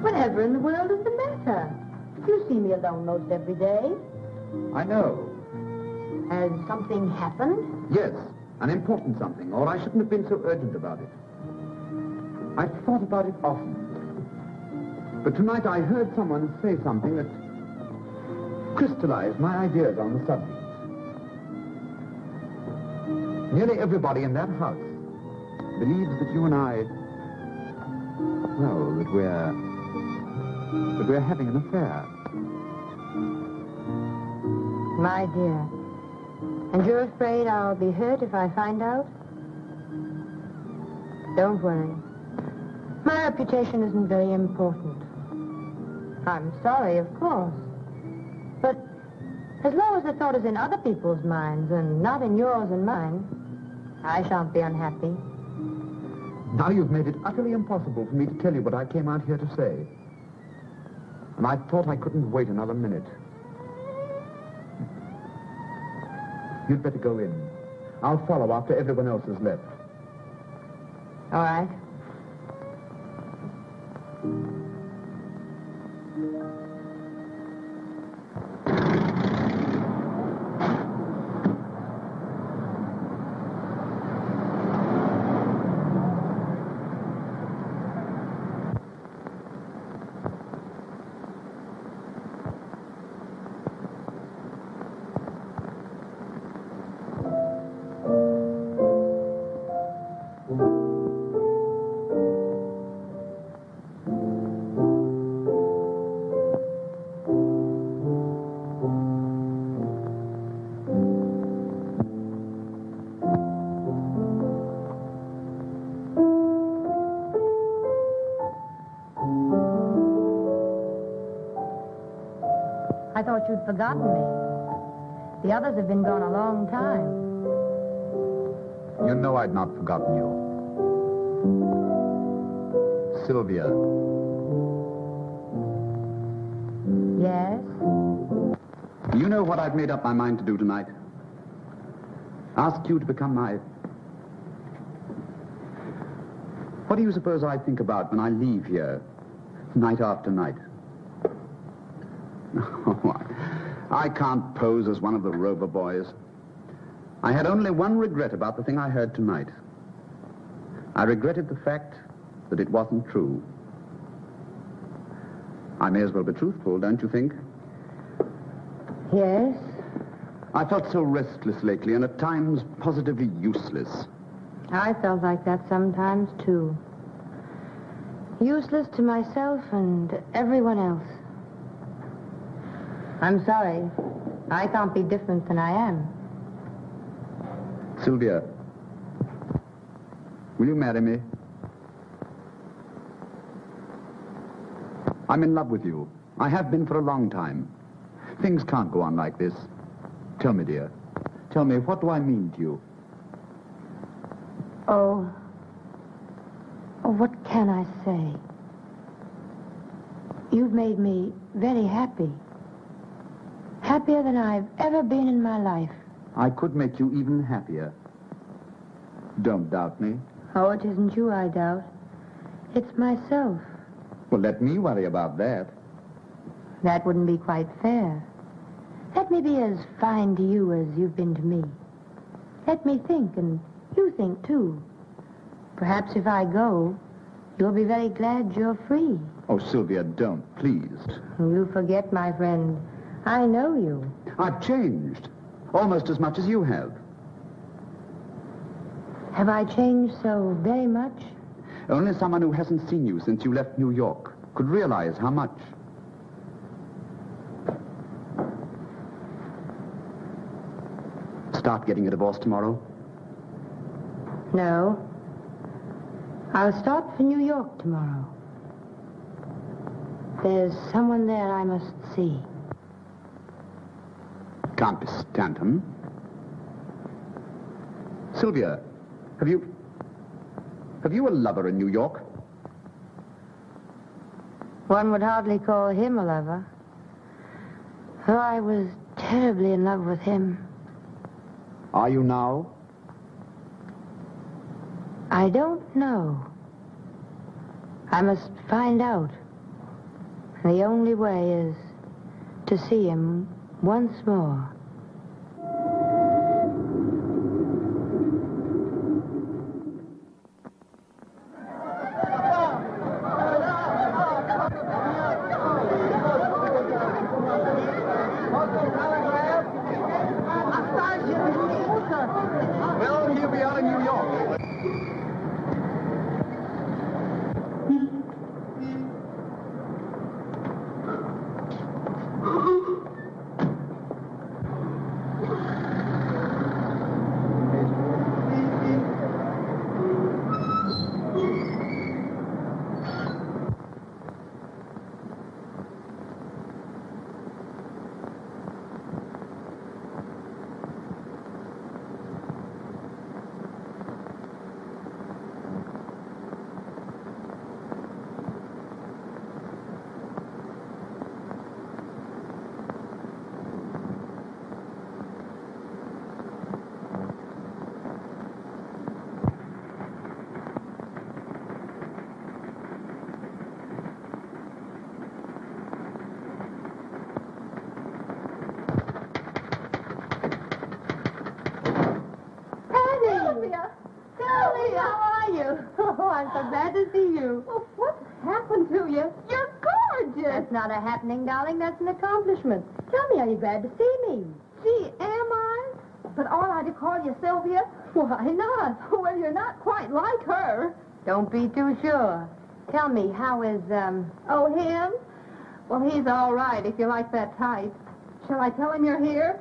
Whatever in the world is the matter? You see me alone most every day. I know. Has something happened? Yes, an important something, or I shouldn't have been so urgent about it. I've thought about it often. But tonight I heard someone say something that crystallized my ideas on the subject. Nearly everybody in that house believes that you and I, well, that we're having an affair. My dear. And you're afraid I'll be hurt if I find out? Don't worry. My reputation isn't very important. I'm sorry, of course. But as long as the thought is in other people's minds and not in yours and mine, I shan't be unhappy. Now you've made it utterly impossible for me to tell you what I came out here to say. And I thought I couldn't wait another minute. You'd better go in. I'll follow after everyone else has left. All right. I thought you'd forgotten me. The others have been gone a long time. You know I'd not forgotten you. Sylvia. Yes? You know what I've made up my mind to do tonight? Ask you to become my... What do you suppose I think about when I leave here, night after night? Oh, I can't pose as one of the Rover boys. I had only one regret about the thing I heard tonight. I regretted the fact that it wasn't true. I may as well be truthful, don't you think? Yes? I felt so restless lately and at times positively useless. I felt like that sometimes, too. Useless to myself and everyone else. I'm sorry. I can't be different than I am. Sylvia, will you marry me? I'm in love with you. I have been for a long time. Things can't go on like this. Tell me, dear. Tell me, what do I mean to you? Oh, what can I say? You've made me very happy. Happier than I've ever been in my life. I could make you even happier. Don't doubt me. Oh, it isn't you I doubt. It's myself. Well, let me worry about that. That wouldn't be quite fair. Let me be as fine to you as you've been to me. Let me think, and you think, too. Perhaps if I go, you'll be very glad you're free. Oh, Sylvia, don't, please. You forget, my friend. I know you. I've changed. Almost as much as you have. Have I changed so very much? Only someone who hasn't seen you since you left New York could realize how much. Start getting a divorce tomorrow? No. I'll start for New York tomorrow. There's someone there I must see. Can't be Stanton. Sylvia, have you a lover in New York? One would hardly call him a lover. Though I was terribly in love with him. Are you now? I don't know. I must find out. The only way is to see him once more. Well, here we are in New York. Oh, I'm so glad to see you. Well, what's happened to you? You're gorgeous. That's not a happening, darling. That's an accomplishment. Tell me, are you glad to see me? Gee, am I? But ought I to call you Sylvia? Why not? Well, you're not quite like her. Don't be too sure. Tell me, how is, Oh, him? Well, he's all right if you like that type. Shall I tell him you're here?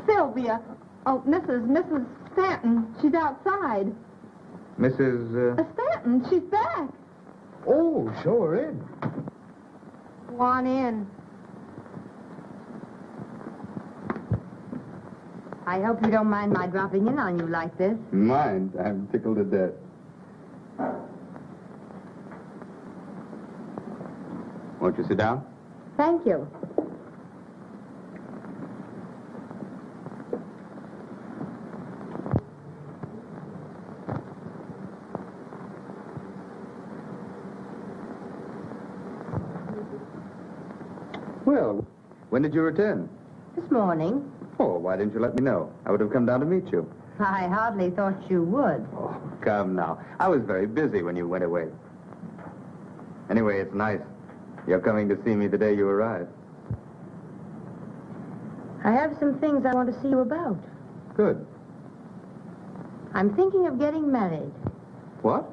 Sylvia. Oh, Mrs. Stanton. She's outside. Mrs. Stanton, she's back. Oh, show her in. go on in. I hope you don't mind my dropping in on you like this. Mind? I'm tickled to death. Won't you sit down? Thank you. Well, when did you return? This morning. Oh, why didn't you let me know? I would have come down to meet you. I hardly thought you would. Oh, come now. I was very busy when you went away. Anyway, it's nice. You're coming to see me the day you arrived. I have some things I want to see you about. Good. I'm thinking of getting married. What?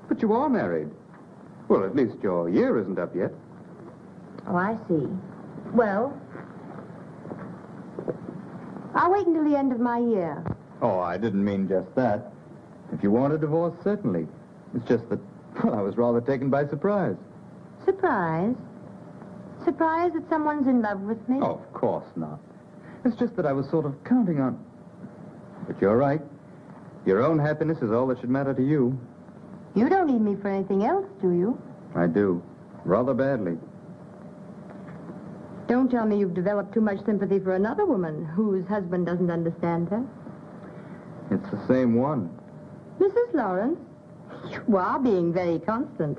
But you are married. Well, at least your year isn't up yet. Oh, I see. Well, I'll wait until the end of my year. Oh, I didn't mean just that. If you want a divorce, certainly. It's just that, well, I was rather taken by surprise. Surprise? Surprise that someone's in love with me? Oh, of course not. It's just that I was sort of counting on... But you're right. Your own happiness is all that should matter to you. You don't need me for anything else, do you? I do. Rather badly. Don't tell me you've developed too much sympathy for another woman whose husband doesn't understand her. It's the same one. Mrs. Lawrence, you are being very constant.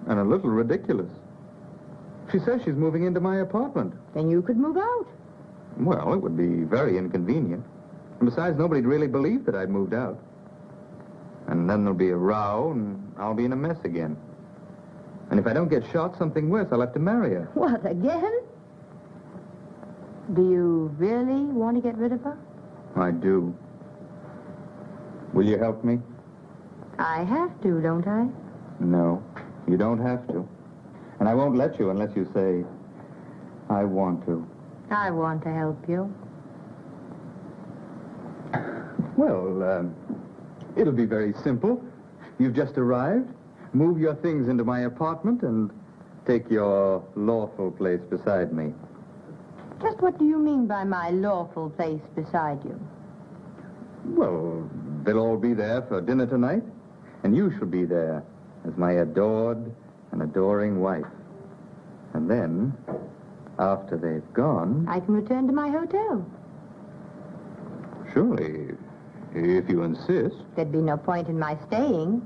And a little ridiculous. She says she's moving into my apartment. Then you could move out. Well, it would be very inconvenient. And besides, nobody'd really believe that I'd moved out. And then there'll be a row, and I'll be in a mess again. And if I don't get shot, something worse, I'll have to marry her. What, again? Do you really want to get rid of her? I do. Will you help me? I have to, don't I? No, you don't have to. And I won't let you unless you say, I want to. I want to help you. Well, it'll be very simple. You've just arrived. Move your things into my apartment and take your lawful place beside me. Just what do you mean by my lawful place beside you? Well, they'll all be there for dinner tonight, and you shall be there as my adored and adoring wife. And then, after they've gone... I can return to my hotel. Surely, if you insist. There'd be no point in my staying.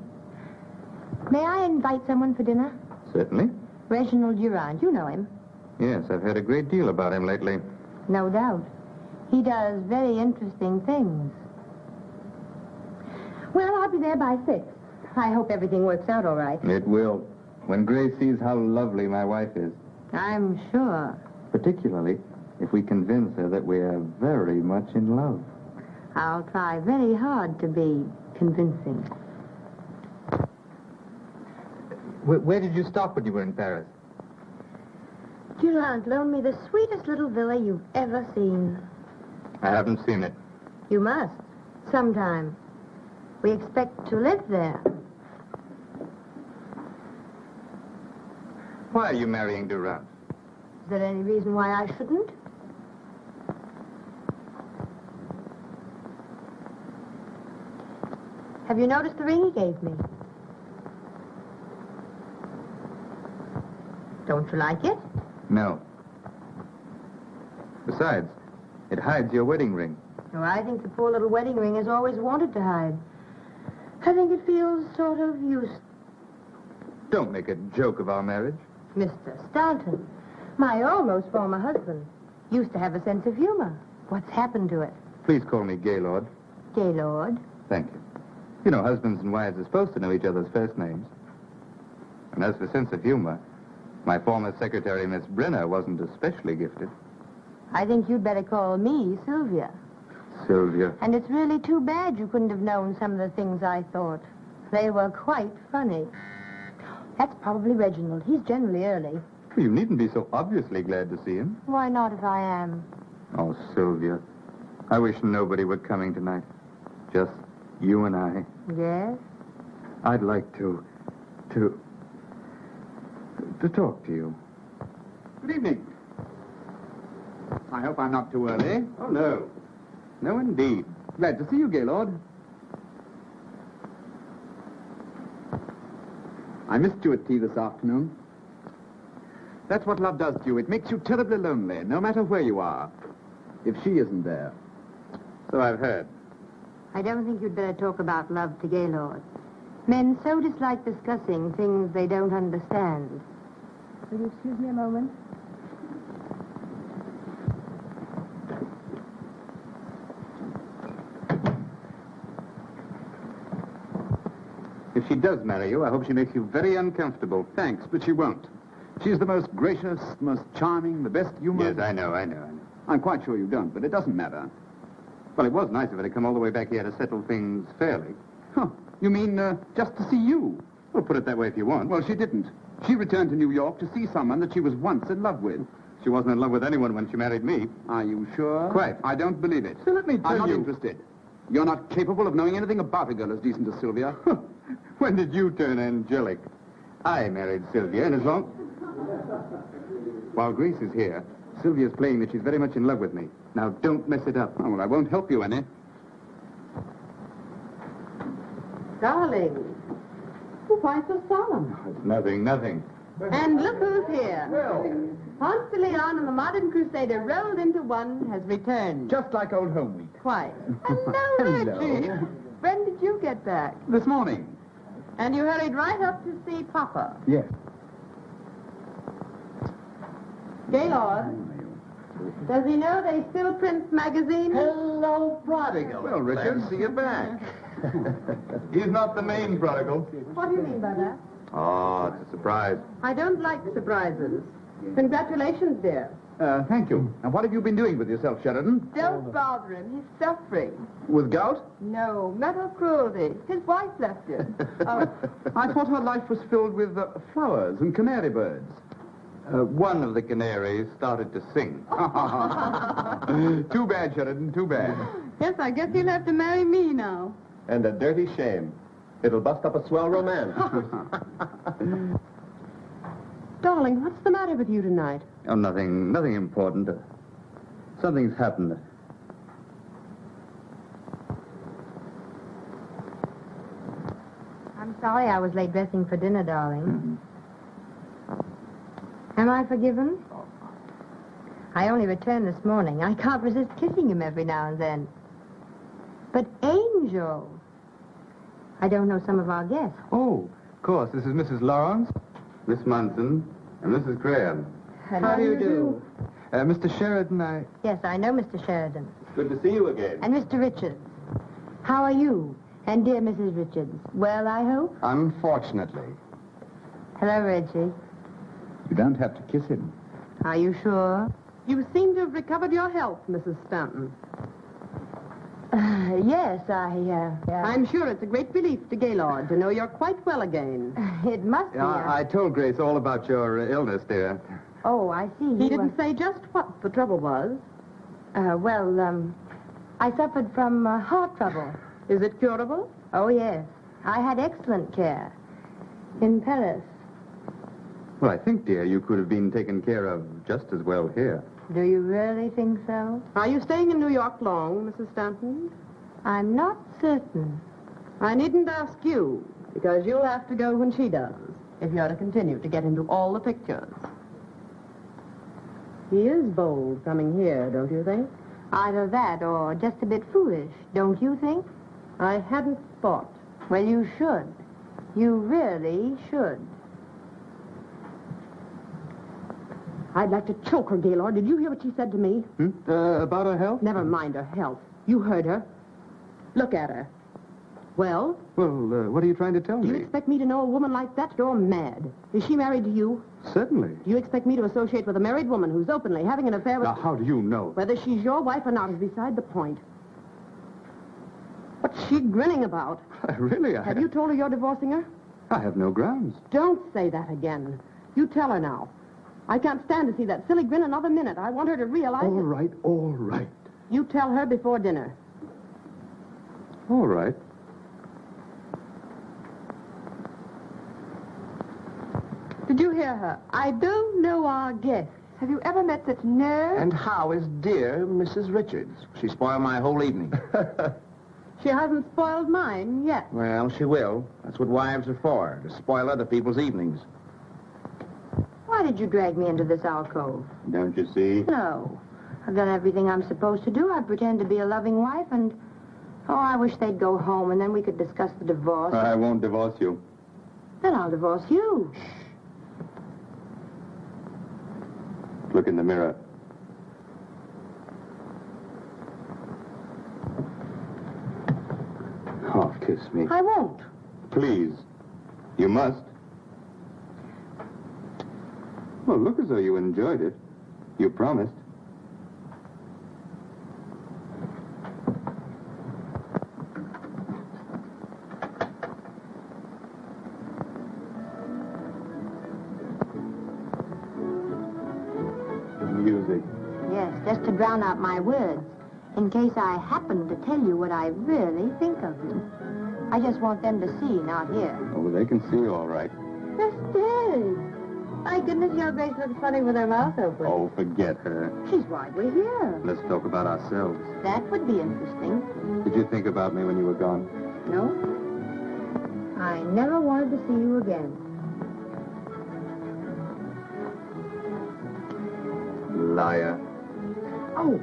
May I invite someone for dinner? Certainly. Reginald Durand, you know him. Yes, I've heard a great deal about him lately. No doubt. He does very interesting things. Well, I'll be there by 6. I hope everything works out all right. It will. When Grace sees how lovely my wife is. I'm sure. Particularly if we convince her that we're very much in love. I'll try very hard to be convincing. Where did you stop when you were in Paris? Durand loaned me the sweetest little villa you've ever seen. I haven't seen it. You must. Sometime. We expect to live there. Why are you marrying Durand? Is there any reason why I shouldn't? Have you noticed the ring he gave me? Don't you like it? No. Besides, it hides your wedding ring. No, I think the poor little wedding ring has always wanted to hide. I think it feels sort of useless. Don't make a joke of our marriage. Mr. Staunton, my almost former husband, used to have a sense of humor. What's happened to it? Please call me Gaylord. Gaylord. Thank you. You know, husbands and wives are supposed to know each other's first names. And as for sense of humor, my former secretary, Miss Brenner, wasn't especially gifted. I think you'd better call me Sylvia. Sylvia. And it's really too bad you couldn't have known some of the things I thought. They were quite funny. That's probably Reginald. He's generally early. You needn't be so obviously glad to see him. Why not if I am? Oh, Sylvia. I wish nobody were coming tonight. Just you and I. Yes? I'd like to talk to you. Good evening. I hope I'm not too early. Oh, no. No, indeed. Glad to see you, Gaylord. I missed you at tea this afternoon. That's what love does to you. It makes you terribly lonely, no matter where you are. If she isn't there. So I've heard. I don't think you'd better talk about love to Gaylord. Men so dislike discussing things they don't understand. Will you excuse me a moment? If she does marry you, I hope she makes you very uncomfortable. Thanks, but she won't. She's the most gracious, most charming, the best humored... Yes, I know. I'm quite sure you don't, but it doesn't matter. Well, it was nice of her to come all the way back here to settle things fairly. Huh. You mean, just to see you? Well, put it that way if you want. Well, she didn't. She returned to New York to see someone that she was once in love with. She wasn't in love with anyone when she married me. Are you sure? Quite. I don't believe it. So let me tell I'm not you... interested. You're not capable of knowing anything about a girl as decent as Sylvia. When did you turn angelic? I married Sylvia, and as long... While Grace is here, Sylvia's playing that she's very much in love with me. Now, don't mess it up. Oh, well, I won't help you any. Darling, why so solemn? It's nothing. And look who's here. Ponce de Leon and the Modern Crusader rolled into one has returned. Just like old home week. Quite. Hello, Reggie. When did you get back? This morning. And you hurried right up to see Papa. Yes. Gaylord, does he know they still print magazines? Hello, prodigal. Well, Richard. Glad to see you back. He's not the main prodigal. What do you mean by that? Oh, it's a surprise. I don't like surprises. Congratulations, dear. Thank you. And what have you been doing with yourself, Sheridan? Don't bother him. He's suffering. With gout? No, mental cruelty. His wife left him. I thought her life was filled with flowers and canary birds. One of the canaries started to sing. Too bad, Sheridan, too bad. Yes, I guess he'll have to marry me now. And a dirty shame. It'll bust up a swell romance. Darling, what's the matter with you tonight? Oh, nothing important. Something's happened. I'm sorry I was late dressing for dinner, darling. Am I forgiven? I only returned this morning. I can't resist kissing him every now and then. But Angel, I don't know some of our guests. Oh, of course. This is Mrs. Lawrence, Miss Munson, and Mrs. Graham. How do you do? Mr. Sheridan, Yes, I know Mr. Sheridan. Good to see you again. And Mr. Richards. How are you? And dear Mrs. Richards. Well, I hope? Unfortunately. Hello, Reggie. You don't have to kiss him. Are you sure? You seem to have recovered your health, Mrs. Stanton. Yes, I'm sure it's a great relief to Gaylord to know you're quite well again. It must be. I told Grace all about your illness, dear. Oh, I see. He didn't say just what the trouble was. I suffered from heart trouble. Is it curable? Oh, yes. I had excellent care. In Paris. Well, I think, dear, you could have been taken care of just as well here. Do you really think so? Are you staying in New York long, Mrs. Stanton? I'm not certain. I needn't ask you, because you'll have to go when she does, if you're to continue to get into all the pictures. He is bold coming here, don't you think? Either that or just a bit foolish, don't you think? I hadn't thought. Well, you should. You really should. I'd like to choke her, Gaylord. Did you hear what she said to me? About her health? Never mind her health. You heard her. Look at her. Well? Well, what are you trying to tell Do you me? expect me to know a woman like that? You're mad. Is she married to you? Certainly. Do you expect me to associate with a married woman who's openly having an affair with... Now, how do you know? Whether she's your wife or not is beside the point. What's she grinning about? Really, Have you told her you're divorcing her? I have no grounds. Don't say that again. You tell her now. I can't stand to see that silly grin another minute. I want her to realize... All right. You tell her before dinner. All right. Did you hear her? I don't know our guests. Have you ever met such nerve? And how is dear Mrs. Richards? She spoiled my whole evening. She hasn't spoiled mine yet. Well, she will. That's what wives are for, to spoil other people's evenings. Why did you drag me into this alcove? Don't you see? No. I've done everything I'm supposed to do. I pretend to be a loving wife and... Oh, I wish they'd go home and then we could discuss the divorce. I won't divorce you. Then I'll divorce you. Look in the mirror. Oh, kiss me. I won't. Please. You must. Well, look as though you enjoyed it. You promised. Music. Yes, just to drown out my words. In case I happen to tell you what I really think of you. I just want them to see, not hear. Oh, they can see all right. Sisters! My goodness, your Grace looks funny with her mouth open. Oh, forget her. She's why we're here. Let's talk about ourselves. That would be interesting. Did you think about me when you were gone? No? I never wanted to see you again. Liar. Oh,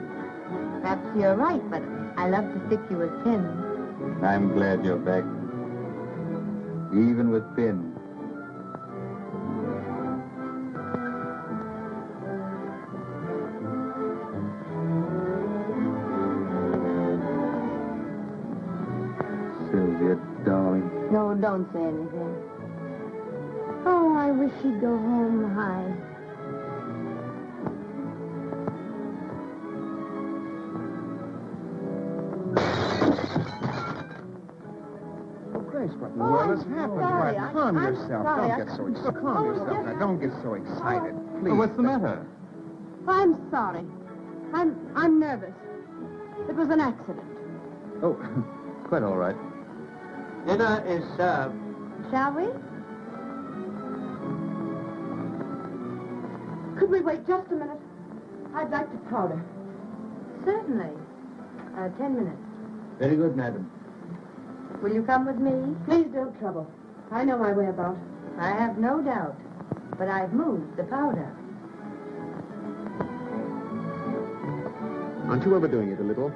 perhaps you're right, but I love to stick you with pins. I'm glad you're back. Even with pins. Sylvia, darling. No, don't say anything. Oh, I wish she'd go home high. Well, it's happened. sorry. Why, calm I'm yourself. sorry. Don't get so excited. Calm yourself now. Don't get so excited. Please. What's the matter? I'm sorry. I'm nervous. It was an accident. Oh, quite all right. Dinner is served. Shall we? Could we wait just a minute? I'd like to powder. Certainly. 10 minutes. Very good, madam. Will you come with me? Please don't trouble. I know my way about. I have no doubt. But I've moved the powder. Aren't you overdoing it a little?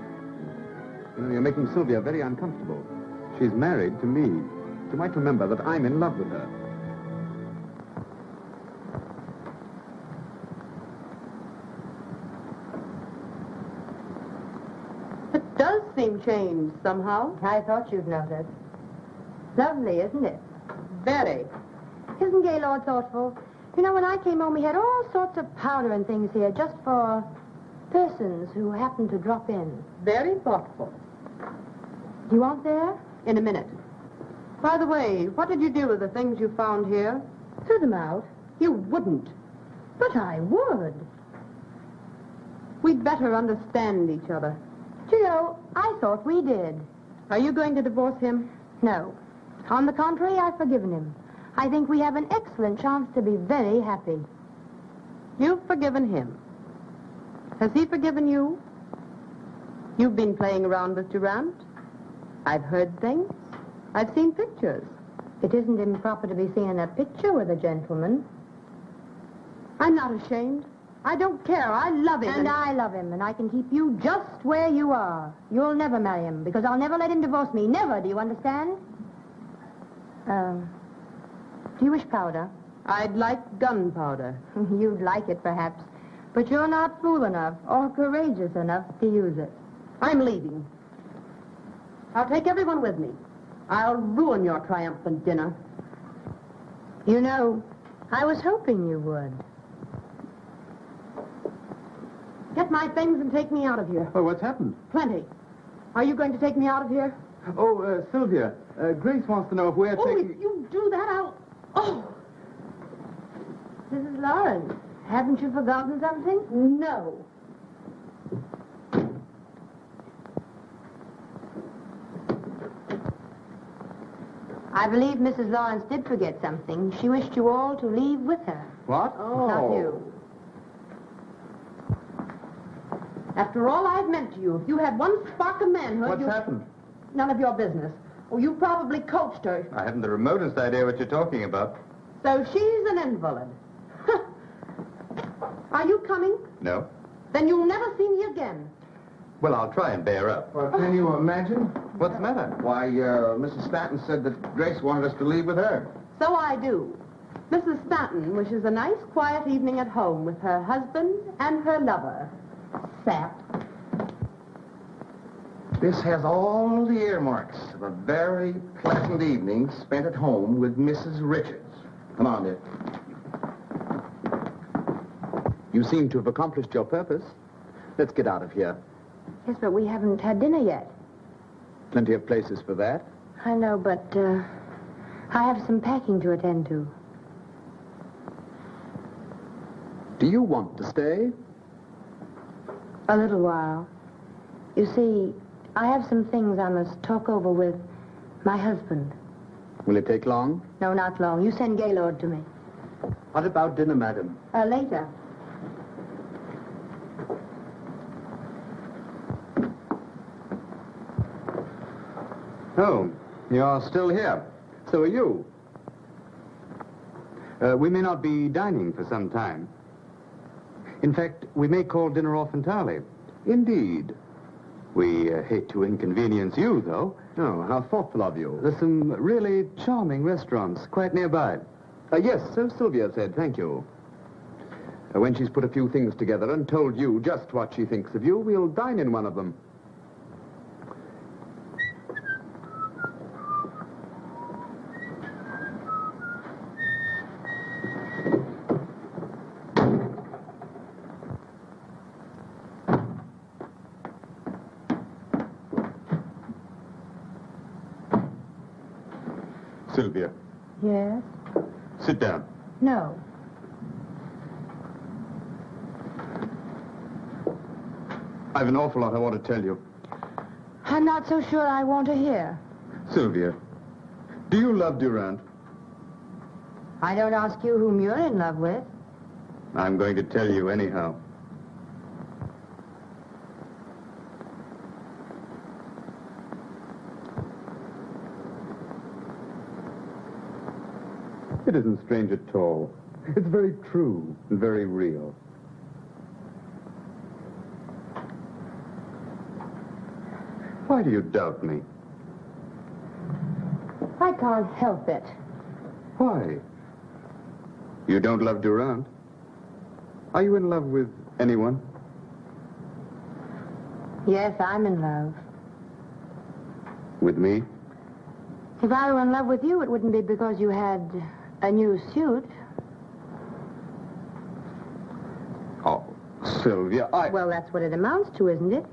You know, you're making Sylvia very uncomfortable. She's married to me. She might remember that I'm in love with her. It does seem changed somehow. I thought you'd notice. Lovely, isn't it? Very. Isn't Gaylord thoughtful? You know, when I came home, we had all sorts of powder and things here just for persons who happened to drop in. Very thoughtful. You want there? In a minute. By the way, what did you do with the things you found here? Threw them out. You wouldn't. But I would. We'd better understand each other. Do you know, I thought we did. Are you going to divorce him? No. On the contrary, I've forgiven him. I think we have an excellent chance to be very happy. You've forgiven him. Has he forgiven you? You've been playing around with Durant. I've heard things. I've seen pictures. It isn't improper to be seen in a picture with a gentleman. I'm not ashamed. I don't care. I love him. And I love him, and I can keep you just where you are. You'll never marry him, because I'll never let him divorce me. Never, do you understand? Do you wish powder? I'd like gunpowder. You'd like it, perhaps. But you're not fool enough or courageous enough to use it. I'm leaving. I'll take everyone with me. I'll ruin your triumphant dinner. You know, I was hoping you would. Get my things and take me out of here. Oh, what's happened? Plenty. Are you going to take me out of here? Oh, Sylvia, Grace wants to know if we're taking... If you do that, I'll... Oh! Mrs. Lawrence, haven't you forgotten something? No. I believe Mrs. Lawrence did forget something. She wished you all to leave with her. What? Not you. After all I've meant to you, if you had one spark of manhood, What's happened? None of your business. Oh, you probably coached her. I haven't the remotest idea what you're talking about. So she's an invalid. Are you coming? No. Then you'll never see me again. Well, I'll try and bear up. Well, can you imagine? What's the matter? Why, Mrs. Stanton said that Grace wanted us to leave with her. So I do. Mrs. Stanton wishes a nice, quiet evening at home with her husband and her lover. Sap. This has all the earmarks of a very pleasant evening spent at home with Mrs. Richards. Come on, dear. You seem to have accomplished your purpose. Let's get out of here. Yes, but we haven't had dinner yet. Plenty of places for that. I know, but I have some packing to attend to. Do you want to stay? A little while. You see, I have some things I must talk over with my husband. Will it take long? No, not long. You send Gaylord to me. What about dinner, madam? Later. Oh, you're still here. So are you. We may not be dining for some time. In fact, we may call dinner off entirely. Indeed. We hate to inconvenience you, though. Oh, how thoughtful of you. There's some really charming restaurants quite nearby. Yes, so Sylvia said, thank you. When she's put a few things together and told you just what she thinks of you, we'll dine in one of them. Sylvia, Yes? sit down. No. I've an awful lot I want to tell you. I'm not so sure I want to hear. Sylvia, do you love Durand? I don't ask you whom you're in love with. I'm going to tell you anyhow. It isn't strange at all. It's very true and very real. Why do you doubt me? I can't help it. Why? You don't love Durand? Are you in love with anyone? Yes, I'm in love. With me? If I were in love with you, it wouldn't be because you had a new suit. Oh, Sylvia, Well, that's what it amounts to, isn't it?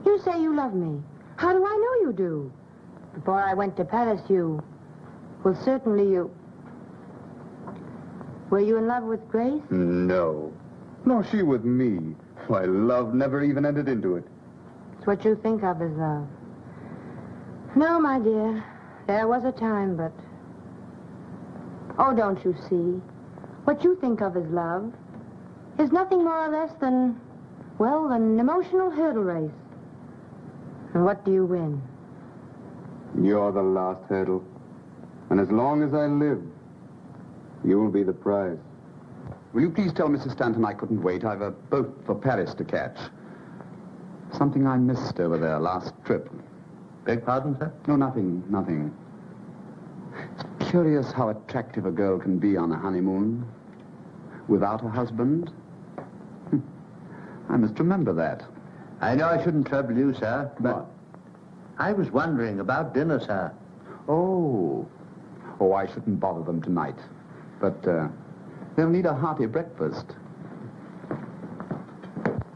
You say you love me. How do I know you do? Before I went to Paris, well, certainly you... Were you in love with Grace? No. Nor she with me. Why, love never even entered into it. It's what you think of as love. No, my dear. There was a time, but... Oh, don't you see? What you think of as love is nothing more or less than, well, an emotional hurdle race. And what do you win? You're the last hurdle. And as long as I live, you'll be the prize. Will you please tell Mrs. Stanton I couldn't wait? I've a boat for Paris to catch. Something I missed over there last trip. Beg pardon, sir? No, nothing. It's curious how attractive a girl can be on a honeymoon without a husband. I must remember that. I know I shouldn't trouble you, sir, but What? I was wondering about dinner, sir. Oh, I shouldn't bother them tonight. But they'll need a hearty breakfast.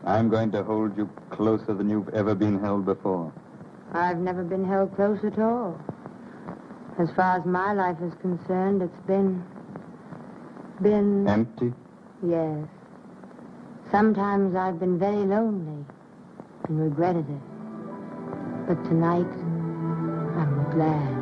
I'm going to hold you closer than you've ever been held before. I've never been held close at all. As far as my life is concerned, it's been... Empty? Yes. Sometimes I've been very lonely and regretted it. But tonight, I'm glad.